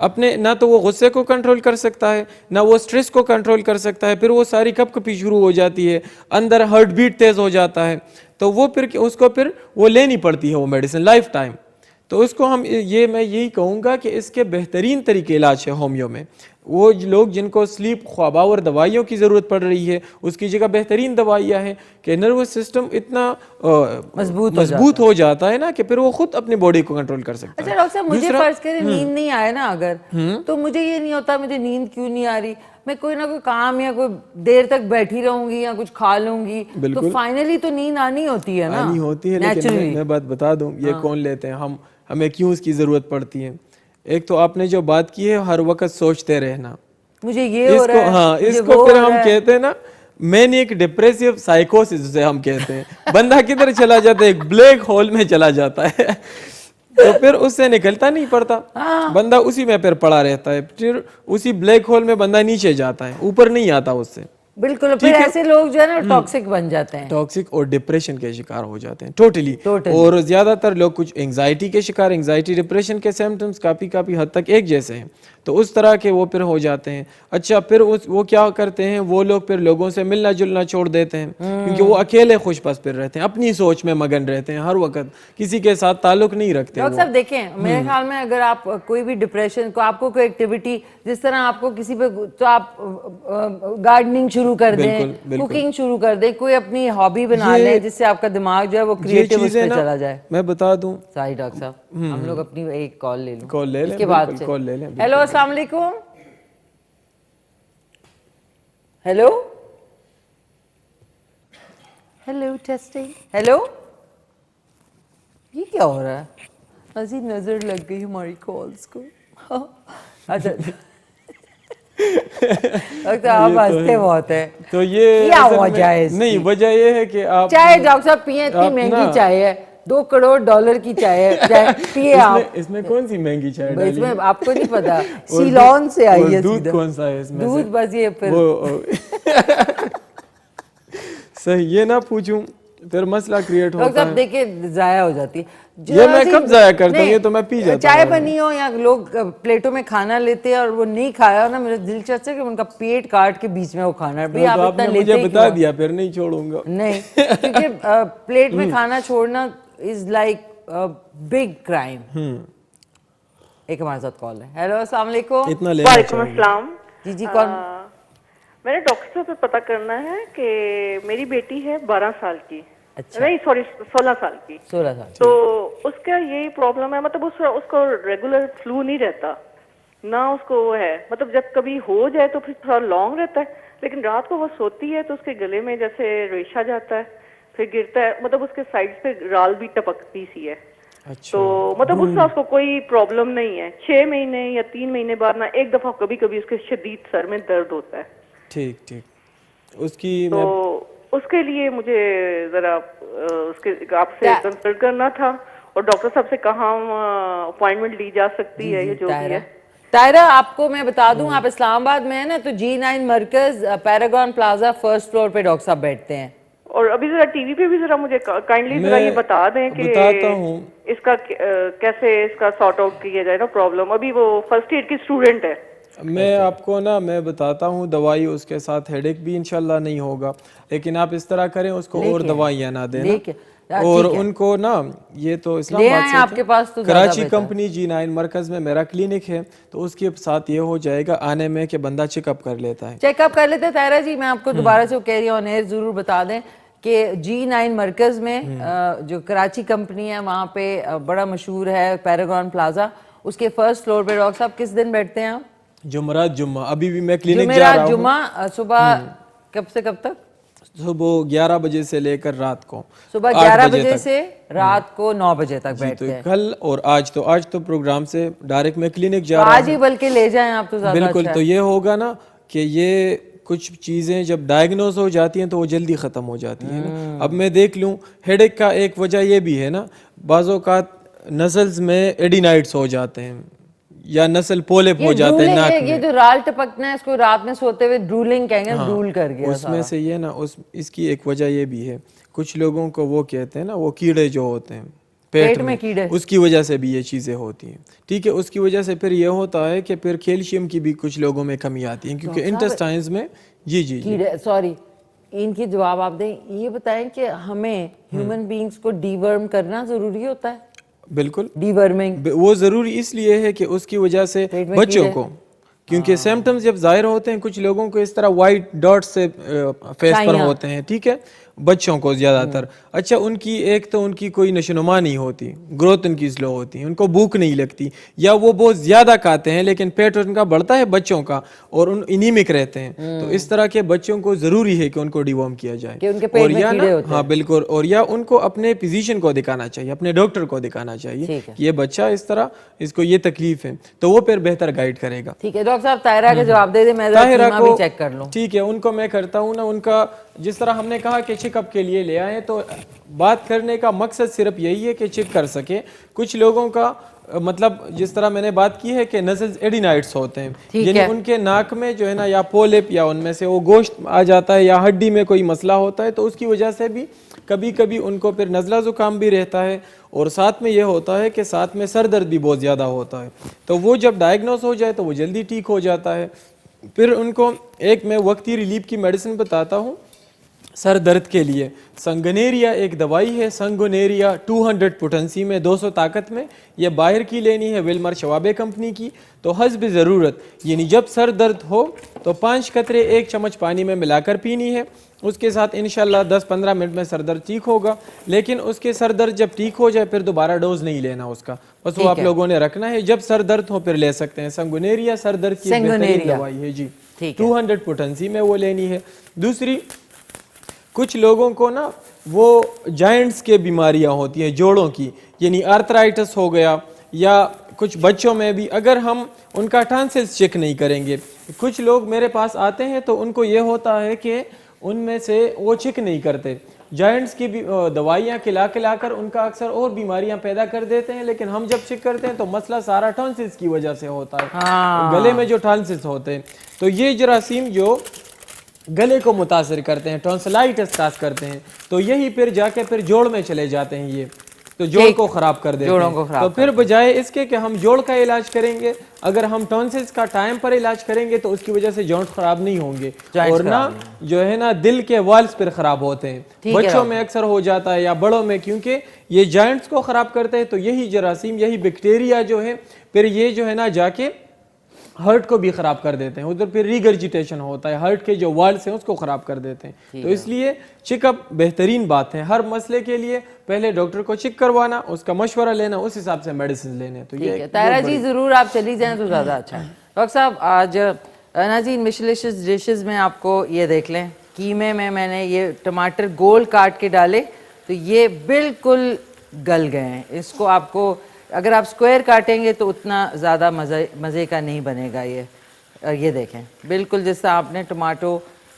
अपने, ना तो वो गुस्से को कंट्रोल कर सकता है ना वो स्ट्रेस को कंट्रोल कर सकता है। फिर वो सारी कपकपी शुरू हो जाती है, अंदर हार्ट बीट तेज हो जाता है, तो वो फिर उसको फिर वो लेनी पड़ती है वो मेडिसिन लाइफ टाइम। तो उसको हम ये मैं यही कहूँगा कि इसके बेहतरीन तरीके इलाज है होम्यो में। वो लोग जिनको स्लीप ख्वाबावर दवाइयों की ज़रूरत पड़ रही है, उसकी जगह बेहतरीन दवाइयाँ हैं कि नर्वस सिस्टम इतना मजबूत हो जाता है ना कि फिर वो खुद अपनी बॉडी को कंट्रोल कर सकता अच्छा है। डॉक्टर साहब, मुझे फर्ज करें नींद नहीं आए ना अगर, तो मुझे ये नहीं होता मुझे नींद क्यों नहीं आ रही, मैं कोई ना कोई काम या कोई देर तक बैठी रहूंगी या कुछ खा लूंगी, तो फाइनली तो नींद आनी होती है ना, आनी होती है। लेकिन मैं बात बता दूं, ये कौन लेते हैं हम, हमें क्यों इसकी जरूरत पड़ती है। एक तो आपने जो बात की है हर वक्त सोचते रहना, मुझे ये हो रहा है, हाँ, इसको फिर हम कहते हैं ना मैनिक डिप्रेसिव साइकोसिस जिसे हम कहते हैं। बंदा किधर चला जाता है, एक ब्लैक होल में चला जाता है तो फिर उससे निकलता नहीं पड़ता, बंदा उसी में फिर पड़ा रहता है, फिर उसी ब्लैक होल में बंदा नीचे जाता है, ऊपर नहीं आता उससे। बिल्कुल, फिर ऐसे लोग जो है ना टॉक्सिक बन जाते हैं, टॉक्सिक और डिप्रेशन के शिकार हो जाते हैं टोटली। और ज्यादातर लोग कुछ एंजाइटी के शिकार, एंजाइटी डिप्रेशन के सिम्टम्स काफी हद तक एक जैसे हैं, तो उस तरह के वो फिर हो जाते हैं। अच्छा, फिर वो क्या करते हैं, वो लोग फिर लोगों से मिलना जुलना छोड़ देते हैं, क्योंकि वो अकेले खुश बस फिर रहते हैं, अपनी सोच में मगन रहते हैं, हर वक्त किसी के साथ ताल्लुक नहीं रखते। डॉक्टर साहब देखें, मेरे ख्याल में अगर आप कोई भी डिप्रेशन को, आपको कोई एक्टिविटी, जिस तरह आपको किसी पे, तो आप गार्डनिंग शुरू कर दें, कुकिंग शुरू कर दें, कोई अपनी हॉबी बना लें जिससे आपका दिमाग जो है वो क्रिएटिव उस पे चला जाए। मैं बता दूं, सही डॉक्टर साहब, हम लोग अपनी एक कॉल ले लें, कॉल ले लें, इसके बाद से। कॉल ले लें। हेलो, अस्सलाम वालेकुम। Hello hello, testing. हेलो, ये क्या हो रहा है? अजी नजर लग गई हमारी कॉल्स को। अच्छा डॉक्टर आप हंसते बहुत है, तो ये क्या वजह है इसकी? नहीं, वजह ये है कि आप चाय डॉक्टर साहब पिए, इतनी महंगी चाय है, $2 करोड़ की चाय है, चाय पिए आप। इसमें कौन सी महंगी चाय डाली? इसमें आपको नहीं पता, सीलोन से आई है। दूध कौन सा है इसमें? दूध बस ये फिर सही, ये ना पूछूं फिर मसला क्रिएट होता है। डॉक्टर साहब देखिए जाया हो जाती है। ये मैं कब जाया करता हूँ, ये तो मैं पी जाता हूँ। चाय बनी हो या लोग प्लेटों में खाना लेते हैं और वो नहीं खाया ना, मेरा दिल चाहता है कि उनका पेट काट के बीच में वो खाना। भाई आप इतना लेते मुझे बता दिया, फिर नहीं छोड़ूंगा। नहीं, क्योंकि प्लेट में खाना छोड़ना इज लाइक बिग क्राइम। एक हमारे साथ कॉल है। हेलो, अस्सलाम वालेकुम। इतना लेना वालेकुम अस्सलाम। जी कौन? मैंने डॉक्टर साहब से पता करना है कि मेरी बेटी है 12 साल की। अच्छा। नहीं सॉरी 16 साल की। 16 साल। तो उसका यही प्रॉब्लम है, मतलब उसको रेगुलर फ्लू नहीं रहता ना, उसको वो है, मतलब जब कभी हो जाए तो फिर थोड़ा लॉन्ग रहता है, लेकिन रात को वो सोती है तो उसके गले में जैसे रेशा जाता है, फिर गिरता है, मतलब उसके साइड पे राल भी टपकती सी है। अच्छा। तो मतलब उसको कोई प्रॉब्लम नहीं है। 6 महीने या 3 महीने बाद ना एक दफा कभी कभी उसके शदीद सर में दर्द होता है। ठीक, उसकी तो उसके लिए मुझे जरा उसके आपसे कंसल्ट करना था, और डॉक्टर साहब से कहाँ अपॉइंटमेंट ली जा सकती है, ये जो भी है। तायरा, आपको मैं बता दूं, आप इस्लामाबाद में है ना, तो G9 मरकज पैरागॉन प्लाजा फर्स्ट फ्लोर पे डॉक्टर साहब बैठते हैं। और अभी जरा टीवी पे भी जरा मुझे काइंडली जरा ये बता दें कि इसका कैसे इसका सॉर्ट आउट किया जाए ना प्रॉब्लम। अभी वो फर्स्ट ईयर की स्टूडेंट है। मैं आपको ना मैं बताता हूँ, दवाई उसके साथ हेडेक भी इंशाल्लाह नहीं होगा, लेकिन आप इस तरह करें उसको और दवाइयाँ ना देना, और उनको ना, ये तो इस्लामाबाद से आपके पास तो कराची कंपनी G9 मरकज में मेरा क्लिनिक है, तो उसके साथ ये हो जाएगा आने में कि बंदा चेकअप कर लेता है। चेकअप कर लेते हैं। तायरा जी, मैं आपको दोबारा से कह रही हूँ, ऑन एयर जरूर बता दें कि G9 मरकज में जो कराची कंपनी है वहाँ पे बड़ा मशहूर है पैरागॉन प्लाजा, उसके फर्स्ट फ्लोर पे। डॉक्टर साहब किस दिन बैठते हैं आप? जुमेरात जुम्मा। अभी भी मैं क्लिनिक जा रहा हूँ। जुम्मा सुबह कब से कब तक? सुबह 11 बजे से लेकर रात को सुबह 11 बजे से रात को 9 बजे तक बैठते हैं। कल और आज तो प्रोग्राम से डायरेक्ट मैं क्लिनिक जा रहा हूँ। आज ही बल्कि ले जाएं आप तो ज्यादा बिल्कुल। अच्छा तो ये होगा ना कि ये कुछ चीजें जब डायग्नोज हो जाती हैं तो वो जल्दी खत्म हो जाती है ना। अब मैं देख लूँ, हेडेक का एक वजह ये भी है ना, बाज़ों का नसल्स में एडिनाइट्स हो जाते हैं या नस्ल पोलिप हो जाते हैं नाक में। ये जो राल टपकना है, इसको रात में सोते हुए ड्रूलिंग कहेंगे। ड्रूल कर गया उसमें से ये ना, इसकी एक वजह ये भी है, कुछ लोगों को वो कहते हैं ना, वो कीड़े जो होते हैं पेट में कीड़े, उसकी वजह से भी ये चीजें होती हैं। ठीक है, उसकी वजह से फिर ये होता है कि फिर कैल्शियम की भी कुछ लोगों में कमी आती है, क्योंकि इंटेस्टाइन्स में जी कीड़े, सॉरी, इनकी जवाब आप दें। ये बताएं कि हमें ह्यूमन बीइंग्स को डीवर्म करना जरूरी होता है? बिल्कुल डीवर्मिंग? वो ज़रूरी इसलिए है कि उसकी वजह से पेट में बच्चों कीड़े? को, क्योंकि सिम्टम्स जब जाहिर होते हैं कुछ लोगों को इस तरह वाइट डॉट से फेस पर शाइयाँ। होते हैं, ठीक है, बच्चों को ज़्यादातर। अच्छा, उनकी एक तो उनकी कोई नशोनुमा नहीं होती, ग्रोथ उनकी स्लो होती है, उनको भूख नहीं लगती, या वो बहुत ज़्यादा खाते हैं लेकिन पेट उनका बढ़ता है बच्चों का और उन इनीमिक रहते हैं। तो इस तरह के बच्चों को ज़रूरी है कि उनको डिवॉर्म किया जाए, कि उनके पेट और में या कीड़े ना, होते हाँ बिल्कुल, और या उनको अपने फिजिशियन को दिखाना चाहिए, अपने डॉक्टर को दिखाना चाहिए ठीक है। कि ये बच्चा इस तरह, इसको ये तकलीफ है, तो वो फिर बेहतर गाइड करेगा। ठीक है डॉक्टर साहब, ताहिरा का जवाब दे दे, मैं जरा ताहिरा कीमा को भी चेक कर लूं। ठीक है, उनको मैं करता हूँ ना, उनका जिस तरह हमने कहा कि चेकअप के लिए ले आए, तो बात करने का मकसद सिर्फ यही है कि चेक कर सके। कुछ लोगों का मतलब जिस तरह मैंने बात की है कि नज़ल एडिनाइट्स होते हैं, यानी उनके नाक में जो है ना या पोलिप या उनमें से वो गोश्त आ जाता है या हड्डी में कोई मसला होता है, तो उसकी वजह से भी कभी कभी उनको फिर नज़ला ज़ुकाम भी रहता है, और साथ में ये होता है कि साथ में सर दर्द भी बहुत ज़्यादा होता है। तो वो जब डायग्नोस हो जाए तो वो जल्दी ठीक हो जाता है। फिर उनको एक मैं वक्ती रिलीफ की मेडिसिन बताता हूँ सर दर्द के लिए। संगनेरिया एक दवाई है, संगनेरिया 200 पोटेंसी में, 200 ताकत में, ये बाहर की लेनी है, विल्मर शवाबे कंपनी की। तो हस्ब ज़रूरत, यानी जब सर दर्द हो तो 5 कतरे 1 चम्मच पानी में मिलाकर पीनी है। उसके साथ इंशाल्लाह 10-15 मिनट में सर दर्द ठीक होगा। लेकिन उसके सर दर्द जब ठीक हो जाए फिर दोबारा डोज नहीं लेना उसका, बस वो आप लोगों ने रखना है, जब सर दर्द हो फिर ले सकते हैं। संगनेरिया सर दर्द की बेहतरीन दवाई है जी, 200 पोटेंसी में वो लेनी है। दूसरी, कुछ लोगों को ना वो जॉइंट्स के बीमारियां होती हैं जोड़ों की, यानी आर्थराइटिस हो गया, या कुछ बच्चों में भी अगर हम उनका टॉन्सिल्स चेक नहीं करेंगे, कुछ लोग मेरे पास आते हैं तो उनको ये होता है कि उनमें से वो चेक नहीं करते, जॉइंट्स की भी दवाइयाँ खिला कर उनका अक्सर और बीमारियां पैदा कर देते हैं। लेकिन हम जब चेक करते हैं तो मसला सारा टॉन्सिल्स की वजह से होता है, गले में जो टॉन्सिल्स होते हैं। तो ये जरासीम जो गले को मुतासर करते हैं, टॉन्सिलाइटिस खास करते हैं, तो यही फिर जाके फिर जोड़ में चले जाते हैं, ये तो जोड़ को खराब कर देते हैं। तो फिर बजाय इसके कि हम जोड़ का इलाज करेंगे, अगर हम टॉन्सिल्स का टाइम पर इलाज करेंगे तो उसकी वजह से जॉइंट खराब नहीं होंगे, और ना जो है ना दिल के वाल्व्स फिर खराब होते हैं, बच्चों में अक्सर हो जाता है या बड़ों में, क्योंकि ये जॉइंट्स को खराब करते हैं। तो यही जरासीम, यही बैक्टीरिया जो है फिर ये जो है ना जाके हार्ट को भी खराब कर देते हैं, उधर फिर रिगर्जिटेशन होता है, हार्ट के जो वाल्व्स हैं उसको खराब कर देते हैं। तो इसलिए चेकअप बेहतरीन बात है, हर मसले के लिए पहले डॉक्टर को चेक करवाना, उसका मशवरा लेना, उस हिसाब से मेडिसिन लेने। तो ये ताहिरा जी जरूर आप चली जाएं तो ज्यादा अच्छा है। डॉक्टर साहब, आज नाज़रीन मिशलिशियस डिशेस में आपको ये देख लें, कीमे में मैंने ये टमाटर गोल काट के डाले तो ये बिल्कुल गल गए हैं। इसको आपको अगर आप स्क्वायर काटेंगे तो उतना ज़्यादा मज़े का नहीं बनेगा ये देखें, बिल्कुल जैसा आपने टमाटो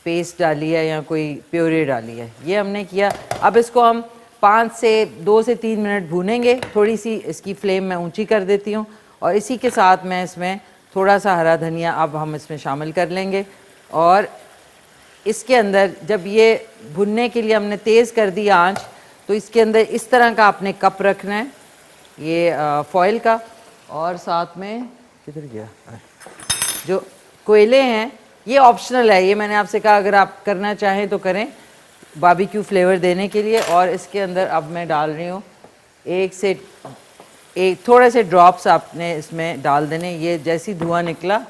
पेस्ट डाली है या कोई प्योरी डाली है, ये हमने किया। अब इसको हम 2 से 3 मिनट भूनेंगे। थोड़ी सी इसकी फ्लेम मैं ऊंची कर देती हूँ, और इसी के साथ मैं इसमें थोड़ा सा हरा धनिया अब हम इसमें शामिल कर लेंगे। और इसके अंदर जब ये भुनने के लिए हमने तेज़ कर दी आँच, तो इसके अंदर इस तरह का आपने कप रखना है, ये फॉइल का, और साथ में किधर गया जो कोयले हैं, ये ऑप्शनल है, ये मैंने आपसे कहा अगर आप करना चाहें तो करें बारबेक्यू फ्लेवर देने के लिए। और इसके अंदर अब मैं डाल रही हूँ 1 से 1 थोड़े से ड्रॉप्स आपने इसमें डाल देने। ये जैसी धुआं निकला,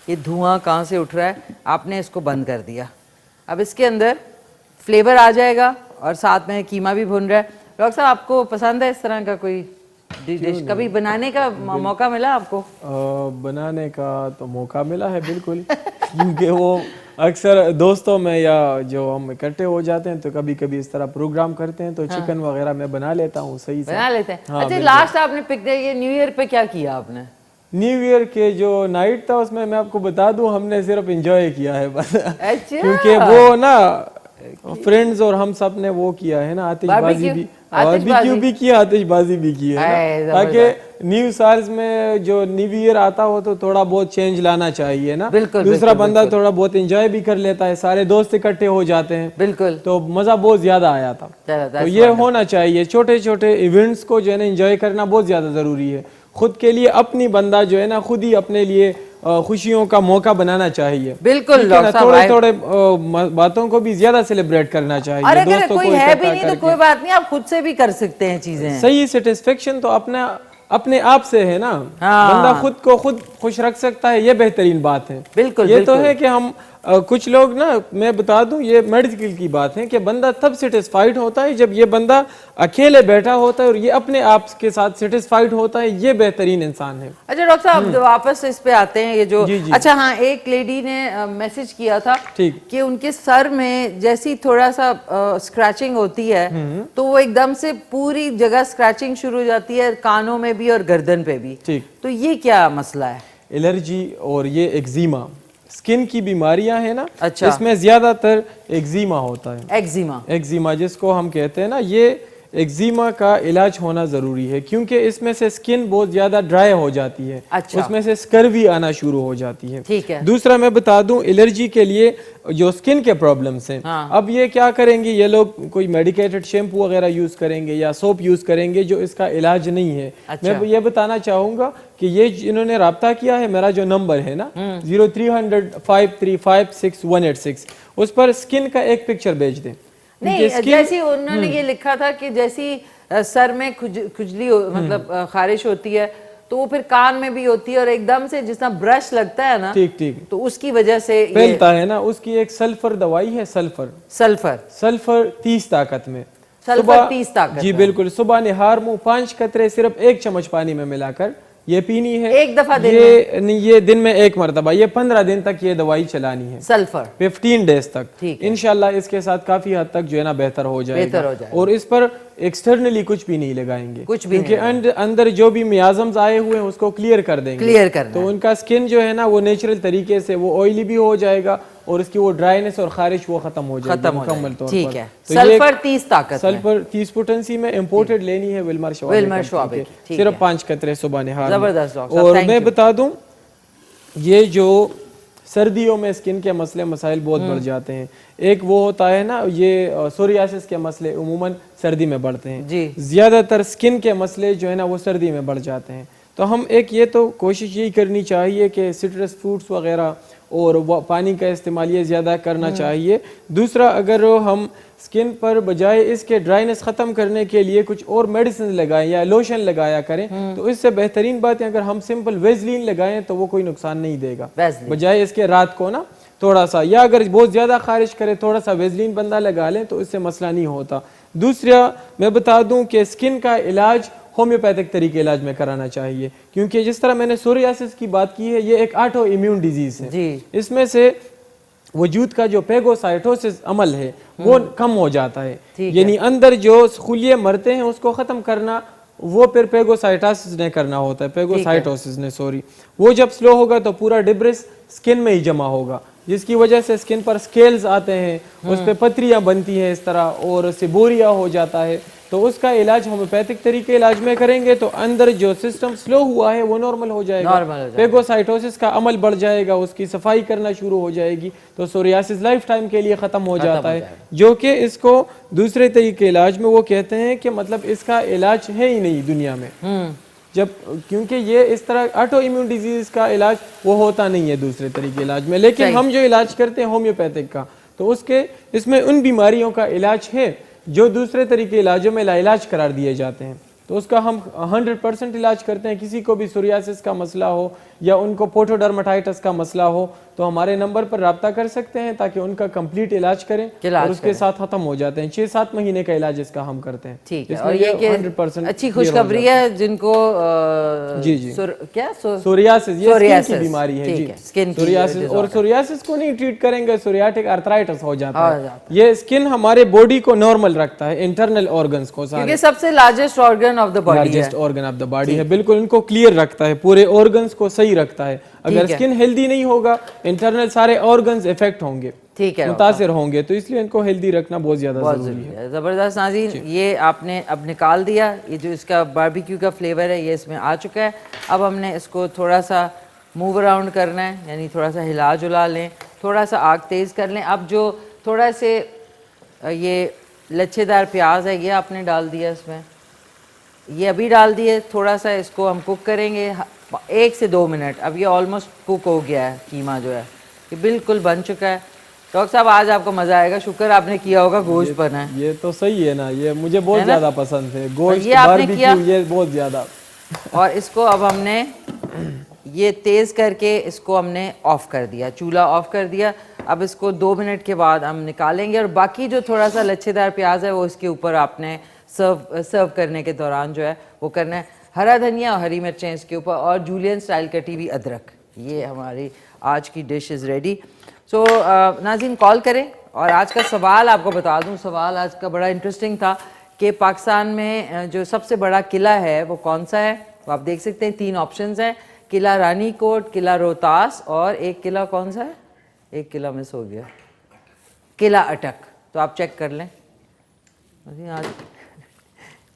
ये धुआं कहाँ से उठ रहा है, आपने इसको बंद कर दिया। अब इसके अंदर फ्लेवर आ जाएगा और साथ में कीमा भी भुन रहा है। डॉक्टर साहब, आपको पसंद है इस तरह का कोई डिश? कभी बनाने का मौका मिला आपको? बनाने का तो मौका मिला है बिल्कुल, क्योंकि वो अक्सर दोस्तों में या जो हम इकट्ठे हो जाते हैं तो कभी कभी इस तरह प्रोग्राम करते हैं, तो चिकन वगैरह मैं बना लेता हूँ सही से। बना लेते हैं। हाँ, अच्छा, लास्ट आपने पिक डे ये न्यू ईयर पे क्या किया आपने? न्यू ईयर के जो नाइट था उसमें मैं आपको बता दूं, हमने सिर्फ एंजॉय किया है बस। अच्छा। क्योंकि वो ना फ्रेंड्स और हम सब ने वो किया है ना, आतिशबाजी भी, बारबेक्यू भी किया, आतिशबाजी भी की है ना, ताकि न्यू साल में जो न्यू ईयर आता हो तो थोड़ा बहुत चेंज लाना चाहिए ना। दूसरा बंदा थोड़ा बहुत एंजॉय भी कर लेता है, सारे दोस्त इकट्ठे हो जाते हैं, बिल्कुल, तो मजा बहुत ज्यादा आया था। तो ये होना चाहिए, छोटे छोटे इवेंट्स को जो है ना एंजॉय करना बहुत ज्यादा जरूरी है। खुद के लिए अपनी बंदा जो है ना खुद ही अपने लिए खुशियों का मौका बनाना चाहिए। बिल्कुल, ठीक है ना, डॉक्टर साहब, थोड़े थोड़े बातों को भी ज्यादा सेलिब्रेट करना चाहिए। और अगर दोस्तों कोई को है भी इकट्ठा नहीं तो करके। कोई बात नहीं, आप खुद से भी कर सकते हैं चीजें। सही सेटिस्फेक्शन तो अपने आप से है ना। हाँ। बंदा खुद को खुद खुश रख सकता है, ये बेहतरीन बात है। बिल्कुल, ये तो बिल्कुल। है कि हम कुछ लोग ना, मैं बता दूं, ये मेडिकल की बात है कि बंदा तब सेटिस्फाइड होता है जब ये बंदा अकेले बैठा होता है और ये अपने आप के साथ सेटिस्फाइड होता है। ये बेहतरीन इंसान है। अच्छा डॉक्टर साहब, वापस इस पे आते हैं, ये जो जी, जी। अच्छा हाँ, एक लेडी ने मैसेज किया था ठीक। कि उनके सर में जैसी थोड़ा सा स्क्रैचिंग होती है तो वो एकदम से पूरी जगह स्क्रैचिंग शुरू हो जाती है, कानों में भी और गर्दन पे भी। ठीक। तो ये क्या मसला है? एलर्जी और ये एक्जिमा, स्किन की बीमारियां है ना। अच्छा। इसमें ज्यादातर एक्जिमा होता है। एक्जिमा। एक्जिमा जिसको हम कहते हैं ना, ये एक्जिमा का इलाज होना जरूरी है क्योंकि इसमें से स्किन बहुत ज्यादा ड्राई हो जाती है। अच्छा। उसमें से स्कर्वी आना शुरू हो जाती है। ठीक है। दूसरा मैं बता दूं, एलर्जी के लिए जो स्किन के प्रॉब्लम्स हैं, हाँ। अब ये क्या करेंगे, ये लोग कोई मेडिकेटेड शैम्पू वगैरह यूज करेंगे या सोप यूज करेंगे जो इसका इलाज नहीं है। अच्छा। मैं ये बताना चाहूंगा कि ये इन्होंने राब्ता किया है, मेरा जो नंबर है ना 0300-535-6186, उस पर स्किन का एक पिक्चर भेज दें। नहीं, जैसी उन्होंने ये लिखा था कि जैसी सर में खुजली मतलब खारिश होती है तो वो फिर कान में भी होती है और एकदम से जिस तरह ब्रश लगता है ना, ठीक ठीक, तो उसकी वजह से फैलता है ना। उसकी एक सल्फर दवाई है, सल्फर 30 ताकत में। सल्फर सुबह 30 ताकत जी में। बिल्कुल, सुबह निहार मुंह 5 कतरे सिर्फ 1 चम्मच पानी में मिलाकर ये पीनी है। एक दफा दिन नहीं, ये दिन में 1 मरतबा, ये 15 दिन तक ये दवाई चलानी है, सल्फर 15 डेज तक। ठीक है। इंशाल्लाह इसके साथ काफी हद तक जो है ना बेहतर हो जाएगा। और इस पर एक्सटर्नली कुछ भी नहीं लगाएंगे, कुछ भी क्योंकि अंदर जो भी मियाजम्स आए हुए हैं उसको क्लियर कर देंगे। क्लियर करना तो है। उनका स्किन जो है ना वो नेचुरल तरीके से वो ऑयली भी हो जाएगा और उसकी वो ड्राइनेस और खारिश वो खत्म हो जाएगी मुकम्मल तौर पर। ठीक है। तो सल्फर 30 ताकत में। सल्फर 30 पोटेंसी में इंपोर्टेड लेनी है, विल्मर शवाबे की, ठीक सिर्फ है। 5 कतरे सुबह निहार में। जबरदस्त डॉक्टर साहब, और thank मैं you। बता दूं, ये जो सर्दियों में स्किन के मसले मसाइल बहुत बढ़ जाते हैं। एक वो होता है ना, ये सोरियासिस के मसले उमूमन सर्दी में बढ़ते हैं जी। ज्यादातर स्किन के मसले जो है ना वो सर्दी में बढ़ जाते हैं। तो हम एक ये तो कोशिश यही करनी चाहिए कि सिट्रस फ्रूट्स वगैरह और पानी का इस्तेमाल ये ज़्यादा करना चाहिए। दूसरा, अगर हम स्किन पर बजाय इसके ड्राइनेस ख़त्म करने के लिए कुछ और मेडिसिन लगाएं या लोशन लगाया करें तो इससे बेहतरीन बात है अगर हम सिंपल वेजलीन लगाएं तो वो कोई नुकसान नहीं देगा। बजाय इसके रात को ना थोड़ा सा, या अगर बहुत ज़्यादा खारिश करे थोड़ा सा वेजलीन बंदा लगा लें तो इससे मसला नहीं होता। दूसरा मैं बता दूं कि स्किन का इलाज होम्योपैथिक तरीके इलाज में कराना चाहिए, क्योंकि जिस तरह मैंने सोरियासिस की बात की है, ये एक ऑटो इम्यून डिजीज है जी। इसमें से वजूद का जो पेगोसाइटोसिस अमल है वो कम हो जाता है, यानी अंदर जो खुलिये मरते हैं उसको खत्म करना वो फिर पेगोसाइटोसिस ने करना होता है, पेगोसाइटोसिस ने सॉरी। वो जब स्लो होगा तो पूरा डिब्रिस स्किन में ही जमा होगा, जिसकी वजह से स्किन पर स्केल्स आते हैं, उस पर पथरियां बनती हैं इस तरह और सिबोरिया हो जाता है। तो उसका इलाज होम्योपैथिक तरीके इलाज में करेंगे तो अंदर जो सिस्टम स्लो हुआ है वो नॉर्मल हो जाएगा, पेगोसाइटोसिस का अमल बढ़ जाएगा, उसकी सफाई करना शुरू हो जाएगी, तो सोरियासिस लाइफ टाइम के लिए खत्म हो जाता है। जो कि इसको दूसरे तरीके इलाज में वो कहते हैं कि मतलब इसका इलाज है ही नहीं दुनिया में, जब क्योंकि ये इस तरह ऑटो इम्यून डिजीज का इलाज वो होता नहीं है दूसरे तरीके इलाज में। लेकिन हम जो इलाज करते हैं होम्योपैथिक का, तो उसके इसमें उन बीमारियों का इलाज है जो दूसरे तरीके इलाजों में लाइलाज करार दिए जाते हैं, तो उसका हम 100% इलाज करते हैं। किसी को भी सोरियासिस का मसला हो या उनको पोटोडर्माटाइटिस का मसला हो तो हमारे नंबर पर राब्ता कर सकते हैं ताकि उनका कंप्लीट इलाज करें और उसके साथ खत्म हो जाते हैं। 6-7 महीने का इलाज इसका हम करते हैं। ठीक है। और ये 100% अच्छी खुशखबरी है जिनको जी जी क्या सोरियासिस, ये स्किन की बीमारी है जी, सोरियासिस। और सोरियासिस को नहीं ट्रीट करेंगे सोरियाटिक आर्थराइटिस हो जाता है। ये स्किन हमारे बॉडी को नॉर्मल रखता है, इंटरनल ऑर्गन्स को, क्योंकि सबसे largest organ of the body है, largest organ of the body है, बिल्कुल इनको क्लियर रखता है, पूरे ऑर्गन्स को सही रखता है। अगर स्किन हेल्दी नहीं होगा इंटरनल सारे ऑर्गन्स इफेक्ट होंगे, ठीक है, मुतासिर होंगे, तो इसलिए इनको हेल्दी रखना बहुत ज्यादा जरूरी है। जबरदस्त नाज़रीन, ये आपने अब निकाल दिया, ये जो इसका बारबेक्यू का फ्लेवर है ये इसमें आ चुका है। अब हमने इसको थोड़ा सा मूव अराउंड करना है, यानी थोड़ा सा हिला जुला लें, थोड़ा सा आग तेज़ कर लें। अब जो थोड़ा से ये लच्छेदार प्याज है ये आपने डाल दिया इसमें, ये अभी डाल दिए, थोड़ा सा इसको हम कुक करेंगे 1 से 2 मिनट। अब ये ऑलमोस्ट कुक हो गया है कीमा जो है, ये बिल्कुल बन चुका है। डॉक्टर साहब आज आपको मज़ा आएगा, शुक्र आपने किया होगा, गोश्त बना है। ये तो सही है ना, ये मुझे बहुत ज़्यादा पसंद है गोश्त, ये आपने बारबेक्यू, किया। ये बहुत ज़्यादा। और इसको अब हमने ये तेज़ करके इसको हमने ऑफ़ कर दिया, चूल्हा ऑफ़ कर दिया। अब इसको 2 मिनट के बाद हम निकालेंगे और बाकी जो थोड़ा सा लच्छेदार प्याज है वो इसके ऊपर आपने सर्व करने के दौरान जो है वो करना है। हरा धनिया और हरी मिर्चें इसके ऊपर और जूलियन स्टाइल कटी हुई अदरक। ये हमारी आज की डिश इज़ रेडी। सो नाज़रीन कॉल करें। और आज का सवाल आपको बता दूं, सवाल आज का बड़ा इंटरेस्टिंग था कि पाकिस्तान में जो सबसे बड़ा किला है वो कौन सा है। तो आप देख सकते हैं 3 ऑप्शंस हैं, किला रानी कोट, किला रोहतास और एक किला कौन सा है, एक किला मिस हो गया, किला अटक। तो आप चेक कर लें। आज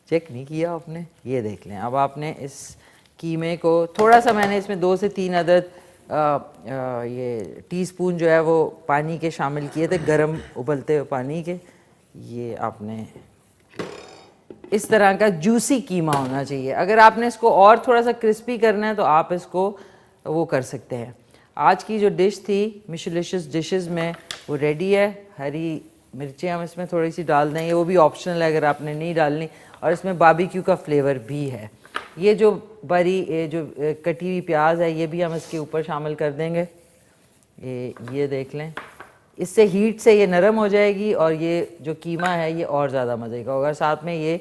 चेक नहीं किया आपने, ये देख लें। अब आपने इस कीमे को थोड़ा सा, मैंने इसमें 2 से 3 अदद ये टीस्पून जो है वो पानी के शामिल किए थे, गरम उबलते हुए पानी के। ये आपने इस तरह का जूसी कीमा होना चाहिए। अगर आपने इसको और थोड़ा सा क्रिस्पी करना है तो आप इसको वो कर सकते हैं। आज की जो डिश थी मिशलिशियस डिशेस में वो रेडी है। हरी मिर्चें हम इसमें थोड़ी सी डाल देंगे, वो भी ऑप्शनल है अगर आपने नहीं डालनी। और इसमें बारबेक्यू का फ्लेवर भी है। ये जो कटी हुई प्याज है ये भी हम इसके ऊपर शामिल कर देंगे। ये देख लें, इससे हीट से ये नरम हो जाएगी और ये जो कीमा है ये और ज़्यादा मज़े का होगा। साथ में ये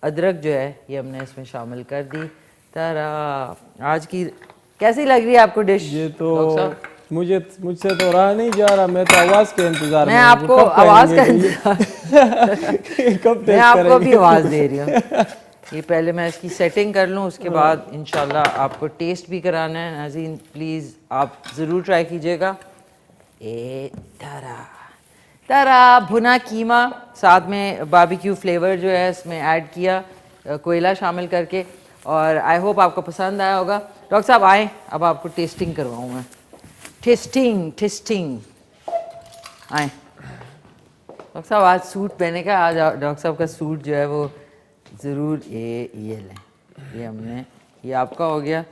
अदरक जो है ये हमने इसमें शामिल कर दी। तारा आज की कैसी लग रही है आपको डिश? ये तो मुझसे तो रहा नहीं जा रहा, मैं तो आवाज़ के इंतज़ार में मैं हूँ, आपको कब आवाज़ का करेंगे इंतजार कब मैं टेस्ट आपको भी करेंगे? आवाज़ दे रही हूँ। ये पहले मैं इसकी सेटिंग कर लूँ, उसके बाद इंशाल्लाह आपको टेस्ट भी कराना है। नाज़रीन प्लीज़ आप ज़रूर ट्राई कीजिएगा। तारा भुना कीमा, साथ में बारबेक्यू फ्लेवर जो है इसमें ऐड किया कोयला शामिल करके। और आई होप आपको पसंद आया होगा। डॉक्टर साहब आए, अब आपको टेस्टिंग करवाऊँ मैं। टेस्टिंग आए। डॉक्टर साहब आज सूट पहने का, आज डॉक्टर साहब का सूट जो है वो ज़रूर। ये लें, ये हमने, ये आपका हो गया।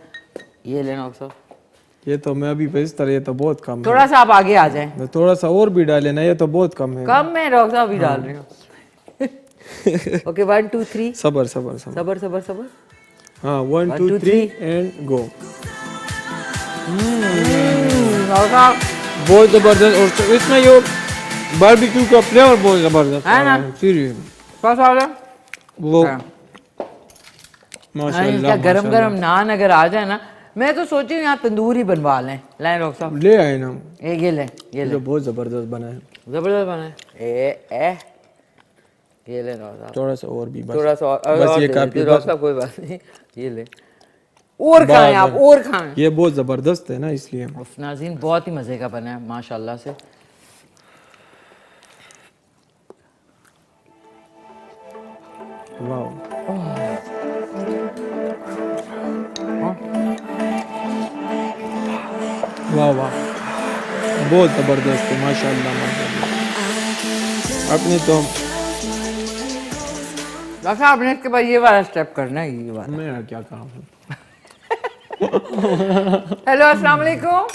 ये लें डॉक्टर साहब। ये तो मैं अभी भेजता रहा, ये तो बहुत कम है। थोड़ा सा आप आगे आ जाएं। थोड़ा सा और भी डाले ना, ये तो बहुत कम है। कम में डॉक्टर साहब भी डाल रही हूँ। ओके 1 2 3 सबर सबर। हाँ 1 2 3 एंड गो। बहुत जबरदस्त। और इसमें ये बारबेक्यू का फ्लेवर बहुत जबरदस्त है ना? सीरियस वो माशाल्लाह। गरम गरम नान अगर आ जाए ना, मैं तो सोची हूँ यहाँ तंदूर ही बनवा लें। लाएं डॉक्टर साहब, ले आए ना, ये लें, ये जो बहुत जबरदस्त बना है, जबरदस्त बना है। ये ले डॉक्टर साहब, थोड़ा सा और भी बस, थोड़ा सा और बस ये दे काफी दीजिए डॉक्टर साहब, कोई बात नहीं। ये ले और खाएं आप, और खाएं। ये बहुत जबरदस्त है ना, इसलिए। नाज़रीन बहुत ही मज़े का बना है माशाल्लाह से। वाह वाह वाह, बहुत जबरदस्त है माशाल्लाह माशाल्लाह। आपने तो डॉक्टर साहब आपने इसके बाद ये वाला स्टेप करना है, ये वाला। मेरा क्या काम है। हेलो अस्सलाम वालेकुम।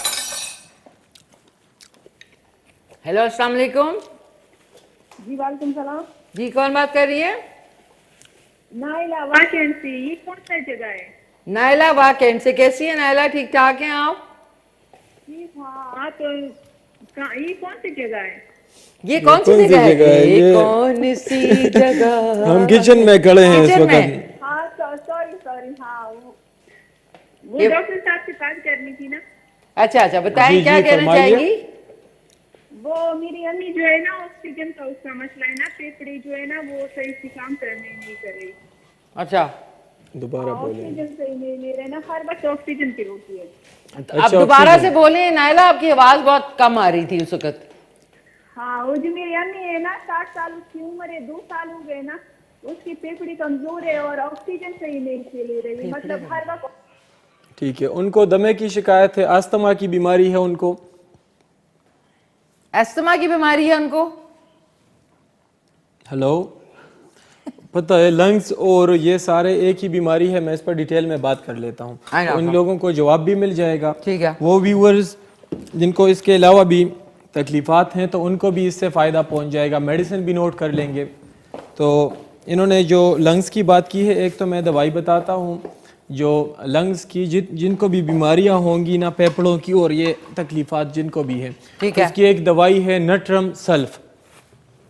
हेलो अस्सलाम वालेकुम। जी वालेकुम सलाम। जी कौन बात कर रही है? नाइला वैकेंसी, ये कौन सा जगह है? नायला वाकेंड से। कैसी है नायला, ठीक ठाक हैं आप? ठीक, हाँ तो ये कौन सी जगह है? ये कौन सी जगह है? ये कौन सी जगह? हम किचन में खड़े हैं इस किचन वक्त। में? हाँ सॉरी हाँ, वो ये- डॉक्टर साहब से बात करनी थी ना। अच्छा बताएं जी, क्या जी, कहना फरमाइए। चाहेंगी? वो मेरी अम्मी जो है ना, ऑक्सीजन का उसका मसला है ना, फेफड़े जो है ना वो सही से काम करने नहीं कर रही। अच्छा दोबारा बोले। ऑक्सीजन सही नहीं ले रहे ना, हर वक्त ऑक्सीजन की रोटी है। तो आप दोबारा से बोले नायला, आपकी आवाज बहुत कम आ रही थी उस वक्त। हाँ, वो जो मेरी अम्मी है ना, 60 साल उसकी उम्र है, 2 साल हो गए ना, उसकी फेफड़ी कमजोर है और ऑक्सीजन सही नहीं से ले रही, मतलब हर वक्त। ठीक है, उनको दमे की शिकायत है, अस्थमा की बीमारी है उनको। अस्थमा की बीमारी है उनको? हेलो, पता है लंग्स और ये सारे एक ही बीमारी है, मैं इस पर डिटेल में बात कर लेता हूँ, आई तो उन लोगों को जवाब भी मिल जाएगा। ठीक है। वो व्यूअर्स जिनको इसके अलावा भी तकलीफ़ात हैं तो उनको भी इससे फ़ायदा पहुँच जाएगा, मेडिसिन भी नोट कर लेंगे। तो इन्होंने जो लंग्स की बात की है, एक तो मैं दवाई बताता हूँ जो लंग्स की जिनको भी बीमारियां होंगी ना, फेफड़ों की और ये तकलीफ़ात जिनको भी है, ठीक है। इसकी एक दवाई है natrum sulph.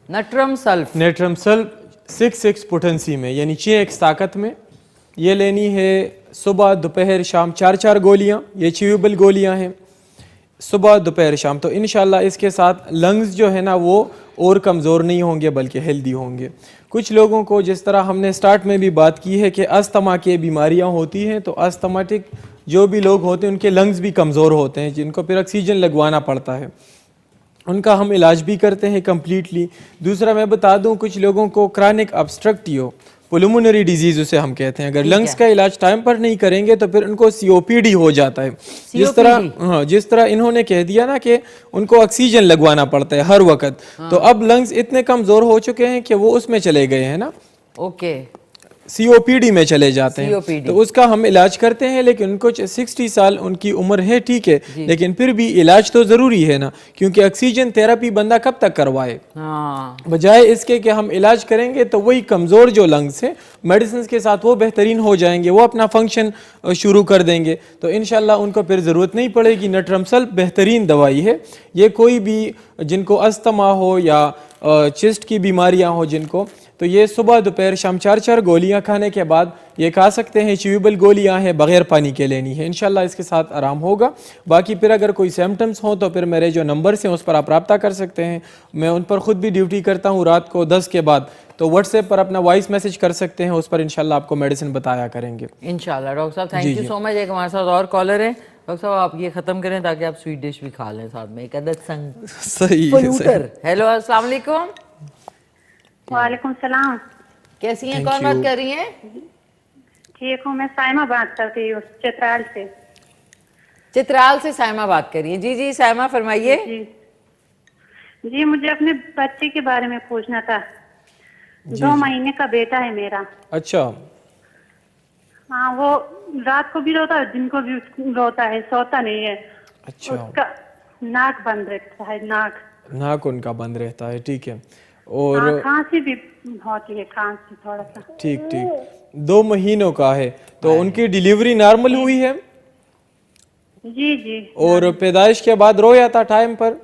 Natrum sulph, natrum sulph 6 potency में, यानी 6x ताकत में। ये लेनी है सुबह दोपहर शाम, 4 गोलियां, ये च्यूएबल गोलियां हैं, सुबह दोपहर शाम। तो इंशाल्लाह इसके साथ लंग्स जो है ना वो और कमज़ोर नहीं होंगे बल्कि हेल्दी होंगे। कुछ लोगों को जिस तरह हमने स्टार्ट में भी बात की है कि अस्थमा की बीमारियां होती हैं, तो अस्थमाटिक जो भी लोग होते हैं उनके लंग्स भी कमज़ोर होते हैं, जिनको फिर ऑक्सीजन लगवाना पड़ता है, उनका हम इलाज भी करते हैं कम्प्लीटली। दूसरा मैं बता दूं, कुछ लोगों को क्रॉनिक ऑब्स्ट्रक्टिव पुल्मोनरी डिजीज उसे हम कहते हैं, अगर लंग्स का इलाज टाइम पर नहीं करेंगे तो फिर उनको सीओपीडी हो जाता है। जिस तरह इन्होंने कह दिया ना कि उनको ऑक्सीजन लगवाना पड़ता है हर वक्त, तो अब लंग्स इतने कमजोर हो चुके हैं कि वो उसमें चले गए हैं ना, ओके, सीओपीडी में चले जाते हैं। COPD। तो उसका हम इलाज करते हैं, लेकिन उनको 60 साल उनकी उम्र है, ठीक है, लेकिन फिर भी इलाज तो जरूरी है ना, क्योंकि ऑक्सीजन थेरेपी बंदा कब तक करवाए। हाँ, बजाय इसके कि हम इलाज करेंगे तो वही कमज़ोर जो लंग्स हैं मेडिसिन के साथ वो बेहतरीन हो जाएंगे, वो अपना फंक्शन शुरू कर देंगे, तो इंशाल्लाह उनको फिर ज़रूरत नहीं पड़ेगी। नट्रम सल्फ बेहतरीन दवाई है। ये कोई भी जिनको अस्थमा हो या चेस्ट की बीमारियां हो जिनको, तो ये सुबह दोपहर शाम 4 गोलियां खाने के बाद ये खा सकते हैं। च्यूएबल गोलियां हैं, बगैर पानी के लेनी है, इंशाल्लाह इसके साथ आराम होगा। बाकी फिर अगर कोई सिम्टम्स हो तो फिर मेरे जो नंबर्स हैं उस पर आप रब्ता कर सकते हैं, मैं उन पर ख़ुद भी ड्यूटी करता हूँ रात को 10 के बाद, तो व्हाट्सएप पर अपना वॉइस मैसेज कर सकते हैं, उस पर इंशाल्लाह आपको मेडिसिन बताया करेंगे। इंशाल्लाह। डॉक्टर साहब थैंक यू सो मच। एक हमारे साथ और कॉलर है, डॉक्टर साहब आप ये खत्म करें ताकि आप स्वीट डिश भी खा लें साथ में, एक अदद संग सही फलूटर। हेलो अस्सलाम वालेकुम। वालेकुम सलाम। कैसी हैं, कौन बात कर रही हैं? ठीक हूँ, मैं साइमा बात करती हूँ चित्राल से। चित्राल से साइमा बात कर रही हैं? जी जी साइमा फरमाइए। जी जी, मुझे अपने बच्चे के बारे में पूछना था। 2 महीने का बेटा है मेरा। अच्छा, हाँ, वो रात को भी रोता है, दिन को भी रोता है, सोता नहीं है। अच्छा, उसका नाक बंद रहता है, नाक उनका बंद रहता है, ठीक है, और हाँ, खांसी भी होती है, खांसी थोड़ा सा। ठीक ठीक, 2 महीनों का है, तो उनकी डिलीवरी नॉर्मल हुई है? जी जी। और पैदाइश के बाद रोया था टाइम पर?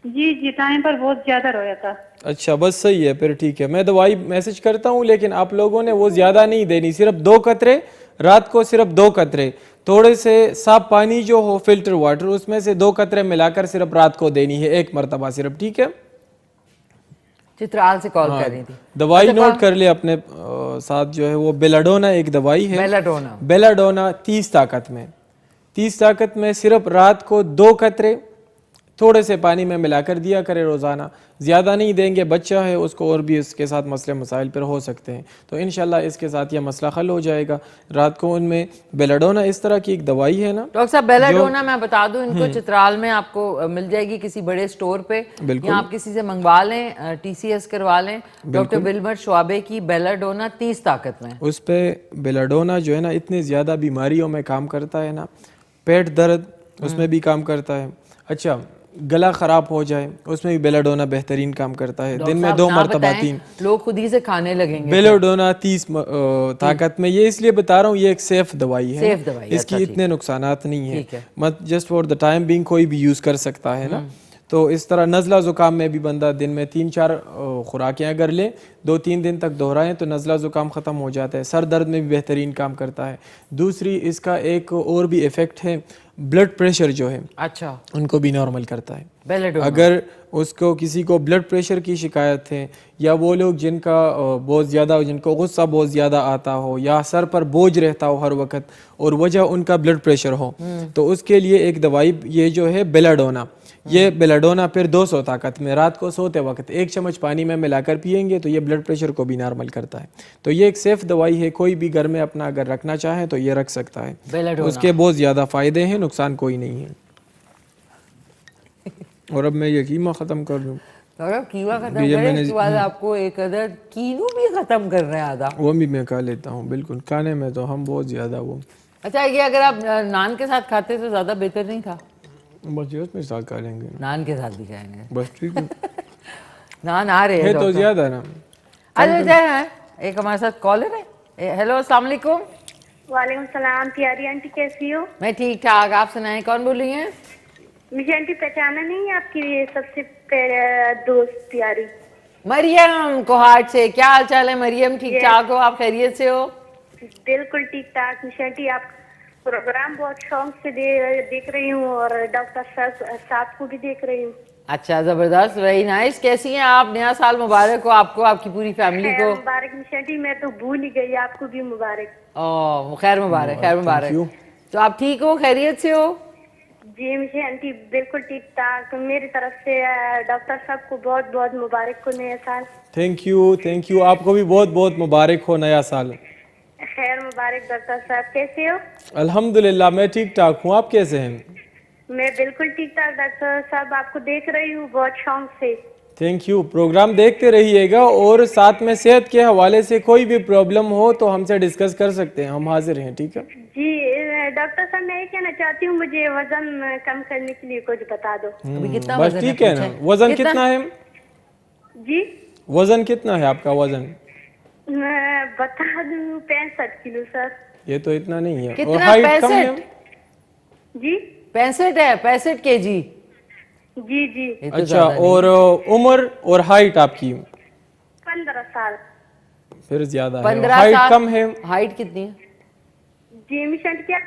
जी जी, टाइम पर बहुत ज्यादा रोया था। अच्छा, बस सही है, फिर ठीक है, मैं दवाई मैसेज करता हूँ, लेकिन आप लोगों ने वो ज्यादा नहीं देनी, सिर्फ 2 कतरे रात को, सिर्फ 2 कतरे, थोड़े से साफ पानी जो हो फिल्टर वाटर उसमें से 2 कतरे मिलाकर सिर्फ रात को देनी है, 1 मरतबा सिर्फ, ठीक है। चित्राल से कॉल कर रही थी। दवाई नोट कर ले अपने साथ, जो है वो बेलाडोना एक दवाई है, बेलाडोना 30 ताकत में, 30 ताकत में सिर्फ रात को 2 कतरे थोड़े से पानी में मिलाकर दिया करे रोज़ाना, ज़्यादा नहीं देंगे, बच्चा है उसको और भी इसके साथ मसले मसाइल पर हो सकते हैं, तो इंशाल्लाह इसके साथ यह मसला हल हो जाएगा। रात को उनमें बेलाडोना इस तरह की एक दवाई है ना डॉक्टर साहब, बेलाडोना मैं बता दूं इनको चित्राल में आपको मिल जाएगी किसी बड़े स्टोर पे, या आप किसी से मंगवा लें, TCS करवा लें, डॉक्टर विल्मर शुआबे की बेलाडोना 30 ताकत में। उस पर बेलाडोना जो है ना इतनी ज़्यादा बीमारियों में काम करता है ना, पेट दर्द उसमें भी काम करता है, अच्छा गला खराब हो जाए उसमें भी बेलाडोना बेहतरीन काम करता है, दिन में 2 मरतबा 3 लोग खुद ही से खाने लगेंगे। बेलाडोना 30 ताकत में, ये इसलिए बता रहा हूँ ये एक सेफ दवाई है, सेफ दवाई, इसकी इतने नुकसानात नहीं है, मत just for the time being कोई भी यूज कर सकता है ना। तो इस तरह नज़ला ज़ुकाम में भी बंदा दिन में 3-4 खुराकें अगर ले, 2-3 दिन तक दोहराएं तो नज़ला ज़ुकाम ख़त्म हो जाता है। सर दर्द में भी बेहतरीन काम करता है। दूसरी इसका एक और भी इफ़ेक्ट है, ब्लड प्रेशर जो है, अच्छा, उनको भी नॉर्मल करता है। अगर उसको किसी को ब्लड प्रेशर की शिकायत है, या वो लोग जिनका बहुत ज़्यादा, जिनको गुस्सा बहुत ज़्यादा आता हो, या सर पर बोझ रहता हो हर वक्त और वजह उनका ब्लड प्रेशर हो, तो उसके लिए एक दवाई ये जो है बेलाडोना, ये बेलाडोना फिर 200 ताकत में रात को सोते वक्त 1 चम्मच पानी में मिलाकर पिएंगे तो ये ब्लड प्रेशर को भी नॉर्मल करता है। तो ये एक सेफ दवाई है, कोई भी घर में अपना अगर रखना चाहे तो ये रख सकता है, उसके बहुत ज़्यादा फ़ायदे हैं, नुकसान कोई नहीं है। और अब मैं ये कीमा ख़त्म कर दूँ। और अब कीवा खत्म ये करें, मैंने- इसके बाद आपको एक अदर कीनू भी खत्म कर रहे हैं आधा। वो भी मैं खा लेता हूँ, बिल्कुल। खाने में तो हम बहुत ज़्यादा वो अच्छा, ये अगर आप नान के साथ खाते तो ज़्यादा बेहतर नहीं था? बस ये उसमें साथ खा लेंगे, नान के साथ भी खाएंगे। बस ठीक है। नान आ रहे हैं है तो डॉक्टर। ज़्यादा ना। अरे जय है, एक हमारे साथ कॉलर है। हेलो, अस्सलाम वालेकुम। वालेकुम सलाम। प्यारी आंटी कैसी हो? मैं ठीक ठाक, आप सुनाएं, कौन बोल रही हैं? मुझे आंटी पहचाना नहीं है आपकी ये सबसे दोस्त प्यारी? मरियम कोहाट से। क्या हाल चाल है मरियम, ठीक ठाक हो आप, खैरियत से हो? बिल्कुल ठीक ठाक। मुझे आंटी आप प्रोग्राम बहुत शौक से देख रही हूँ और डॉक्टर साहब को भी देख रही हूँ। अच्छा, जबरदस्त, वेरी नाइस। कैसी हैं आप? नया साल मुबारक हो आपको, आपकी पूरी फैमिली खैर को। मुबारक निशा आंटी, मैं तो भूल ही गई, आपको भी मुबारक। ओह, खैर मुबारक, खैर you. मुबारक। तो आप ठीक हो, खैरियत से हो? जी मुझे आंटी बिल्कुल ठीक ठाक। मेरी तरफ से डॉक्टर साहब को बहुत बहुत मुबारक हो नया साल। Thank you. आपको भी बहुत बहुत मुबारक हो नया साल। खैर मुबारक। डॉक्टर साहब कैसे हो? अल्हम्दुलिल्लाह, मैं ठीक ठाक हूँ। आप कैसे हैं? मैं बिल्कुल ठीक ठाक डॉक्टर साहब, आपको देख रही हूँ बहुत शौक से। Thank you. प्रोग्राम देखते रहिएगा और साथ में सेहत के हवाले से कोई भी प्रॉब्लम हो तो हमसे डिस्कस कर सकते हैं, हम हाजिर हैं, ठीक है? जी डॉक्टर साहब, मैं ये कहना चाहती हूँ, मुझे वजन कम करने के लिए कुछ बता दो। अभी कितना बस वजन ठीक है ना। पूछें? वजन कितना है? जी वजन कितना है आपका वजन? मैं बता दूँ 65 किलो सर। ये तो इतना नहीं है। और कितना? हाइट कम है? 65? जी 65 है, 65 kg। जी जी। ये तो अच्छा, ज्यादा नहीं। और उम्र और हाइट आपकी? 15 साल। फिर ज्यादा है। 15 हाइट साल। कम है? हाइट कितनी है? जी मिशन क्या?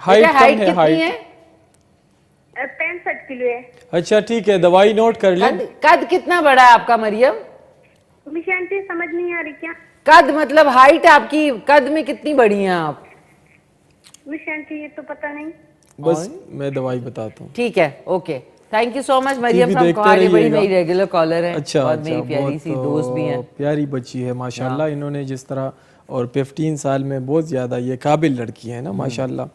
हाइट बेटा, कम हाइट है? कितनी हाइट? है? 65 किलो है। अच्छा ठीक है, दवाई नोट कर लें। कद कितना बड़ा है आपका मरियम? मिशन समझ नहीं आ रही क्या? कद मतलब हाइट आपकी, कद में कितनी बड़ी हैं आप? मिशन ये तो पता नहीं। बस मैं दवाई बताता हूँ। ठीक है, okay, thank you so much Maryam TV साहब। देखते आगे बड़ी रहिएगा। मेरी रेगुलर कॉलर है। अच्छा बहुत अच्छा, मेरी प्यारी बहुत सी दोस्त भी हैं। प्यारी बच्ची है माशाल्लाह। इन्होंने जिस तरह, और 15 साल में बहुत ज़्यादा ये काबिल लड़की है ना माशाल्लाह।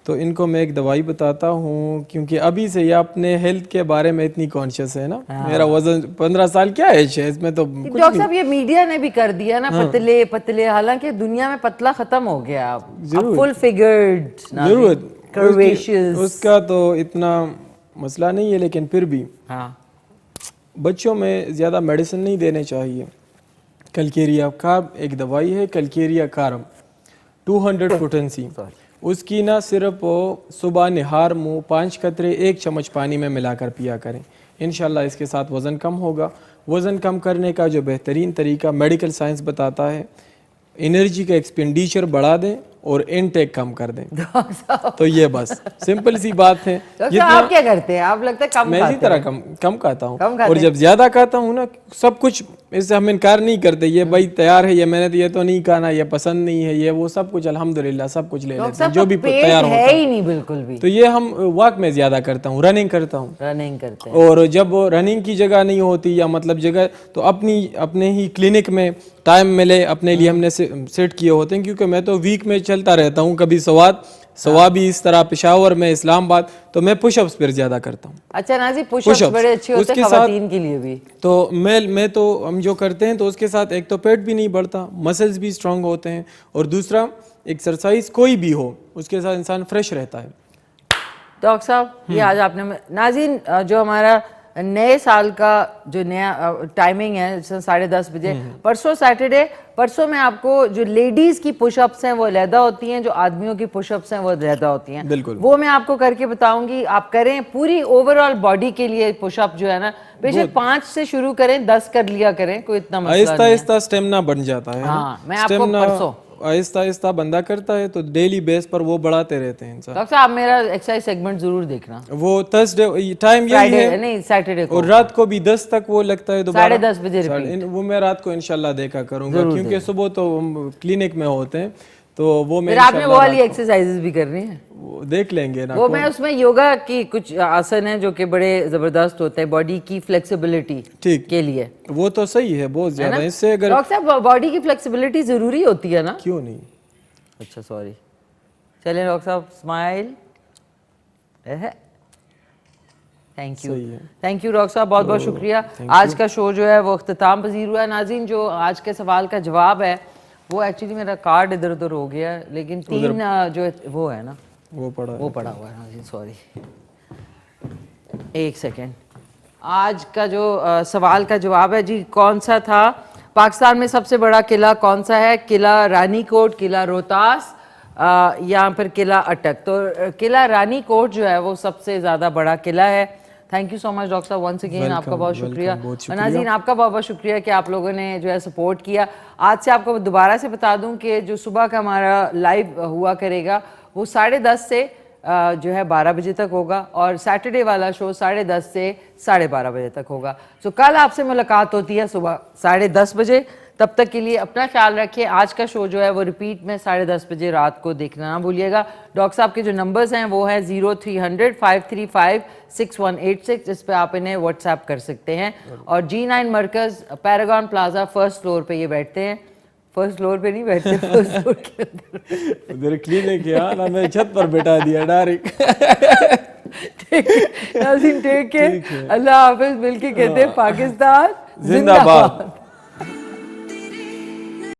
तो इनको मैं एक दवाई बताता हूँ, क्योंकि अभी से ये अपने हेल्थ के बारे में इतनी कॉन्शियस है ना। मेरा वजन 15 साल क्या एज है इसमें तो कुछ डॉक्टर साहब, ये मीडिया ने भी कर दिया ना, पतले पतले, हालांकि दुनिया में पतला खत्म हो गया अब फुल फिगर्ड जरूरत कर्वेशियस। उसका तो इतना मसला नहीं है, लेकिन फिर भी हाँ, बच्चों में ज़्यादा मेडिसिन नहीं देने चाहिए। कलकेरिया कार्ब एक दवाई है, कलकेरिया कार्ब 200 पोटेंसी। उसकी ना सिर्फ सुबह निहार मुँह 5 कतरे 1 चम्मच पानी में मिलाकर पिया करें। इंशाल्लाह इसके साथ वज़न कम होगा। वज़न कम करने का जो बेहतरीन तरीका मेडिकल साइंस बताता है, एनर्जी का एक्सपेंडिचर बढ़ा दें और इनटेक कम कर दें। तो ये बस सिंपल सी बात है। डॉक्टर साहब आप क्या करते हैं? आप लगता है कम मैं इसी खाते तरह हैं। कम खाता हूँ। कम खाते और हैं। जब ज्यादा खाता हूँ ना, सब कुछ इससे हम इनकार नहीं करते, ये भाई तैयार है, ये मैंने तो ये तो नहीं खाना, ये पसंद नहीं है, ये वो सब कुछ अल्हम्दुलिल्लाह सब कुछ ले डॉक्टर लेते हैं साहब जो का भी पेट तैयार होता है है। ही नहीं बिल्कुल भी। तो ये हम वॉक में ज्यादा करता हूँ, रनिंग करता हूँ। रनिंग करते हैं। और जब रनिंग की जगह नहीं होती या मतलब जगह, तो अपने ही क्लिनिक में टाइम मिले अपने लिए हमने सेट किए होते हैं। क्योंकि मैं तो वीक में चलता रहता हूँ, कभी सवाबी इस तरह पेशावर में, इस्लामाबाद, तो मैं पुशअप्स पर ज्यादा करता हूँ। अच्छा नाजी, पुशअप्स बड़े अच्छे होते हैं खवातीन के लिए भी। तो मैं तो हम जो करते हैं तो उसके साथ एक तो पेट भी नहीं बढ़ता, मसल्स भी स्ट्रांग होते हैं, और दूसरा एक्सरसाइज कोई भी हो उसके साथ इंसान फ्रेश रहता है। डॉक्टर साहब, ये आज आपने नाज़रीन, जो हमारा नए साल का जो नया टाइमिंग है 10:30 बजे, परसों सैटरडे, परसों में आपको जो लेडीज की पुशअप्स हैं वो अलहदा होती हैं, जो आदमियों की पुशअप्स हैं वो अलहदा होती हैं। बिल्कुल, वो मैं आपको करके बताऊंगी, आप करें पूरी ओवरऑल बॉडी के लिए पुशअप जो है ना, बेशक 5 से शुरू करें, 10 कर लिया करें, कोई इतना मसला नहीं है। आहिस्ता स्टेमिना बन जाता है। हाँ, मैं आपको परसों आहिस्ता बंदा करता है तो डेली बेस पर वो बढ़ाते रहते हैं इंसान। डॉक्टर साहब, आप मेरा एक्सरसाइज सेगमेंट जरूर देखना। वो थर्सडे टाइम यही है, नहीं सैटरडे को, और रात को भी 10 तक वो लगता है दोबारा 10:30 बजे रिपीट। वो मैं रात को इंशाल्लाह देखा करूंगा, क्योंकि सुबह तो हम क्लिनिक में होते हैं, तो वो मैं फिर आपने वो वाली एक्सरसाइजेस भी करनी है, वो देख लेंगे ना। वो मैं उसमें योगा की कुछ आसन है जो कि बड़े जबरदस्त होते हैं बॉडी की फ्लेक्सिबिलिटी ठीक के लिए। वो तो सही है बहुत ज्यादा। इससे अगर डॉक्टर साहब, बॉडी की फ्लेक्सिबिलिटी जरूरी होती है ना? क्यों नहीं। अच्छा सॉरी, चलिए डॉक्टर साहब, स्माइल। थैंक यू, सही है। थैंक यू डॉक्टर साहब, बहुत बहुत शुक्रिया। आज का शो जो है वो अख्ताम पजीर हुआ है। नाज़रीन, जो आज के सवाल का जवाब है वो एक्चुअली मेरा कार्ड इधर उधर हो गया है, लेकिन 3 जो है वो है ना, वो पड़ा हुआ है नाज़रीन, सॉरी, एक सेकेंड। आज का जो सवाल का जवाब है जी, कौन सा था? पाकिस्तान में सबसे बड़ा किला कौन सा है? किला रानीकोट, किला रोहतास या फिर किला अटक? तो किला रानीकोट जो है वो सबसे ज़्यादा बड़ा किला है। Thank you so much doctor साहब, वंस अगेन आपका बहुत शुक्रिया। नाज़रीन, आपका बहुत बहुत शुक्रिया कि आप लोगों ने जो है सपोर्ट किया। आज से आपको दोबारा से बता दूं कि जो सुबह का हमारा लाइव हुआ करेगा वो 10:30 से जो है 12 बजे तक होगा, और सैटरडे वाला शो 10:30 से 12:30 बजे तक होगा। सो कल आपसे मुलाकात होती है सुबह 10:30 बजे। तब तक के लिए अपना ख्याल रखिए। आज का शो जो है वो रिपीट में 10:30 बजे रात को देखना ना भूलिएगा। डॉक्टर साहब के जो नंबर्स हैं वो है 0300 535 6186, जिस पे आप इन्हें व्हाट्सएप कर सकते हैं। और G9 मरकज़ पैरागॉन प्लाजा फर्स्ट फ्लोर पे ये बैठते हैं। फर्स्ट फ्लोर पे नहीं बैठते, फर्स्ट फ्लोर के अंदर उधर क्लिनिक है ना, मैं छत पर बैठा दिया डायरेक्ट। नाज़रीन, टेक केयर, अल्लाह हाफिज़। मिलके कहते हैं पाकिस्तान जिंदाबाद।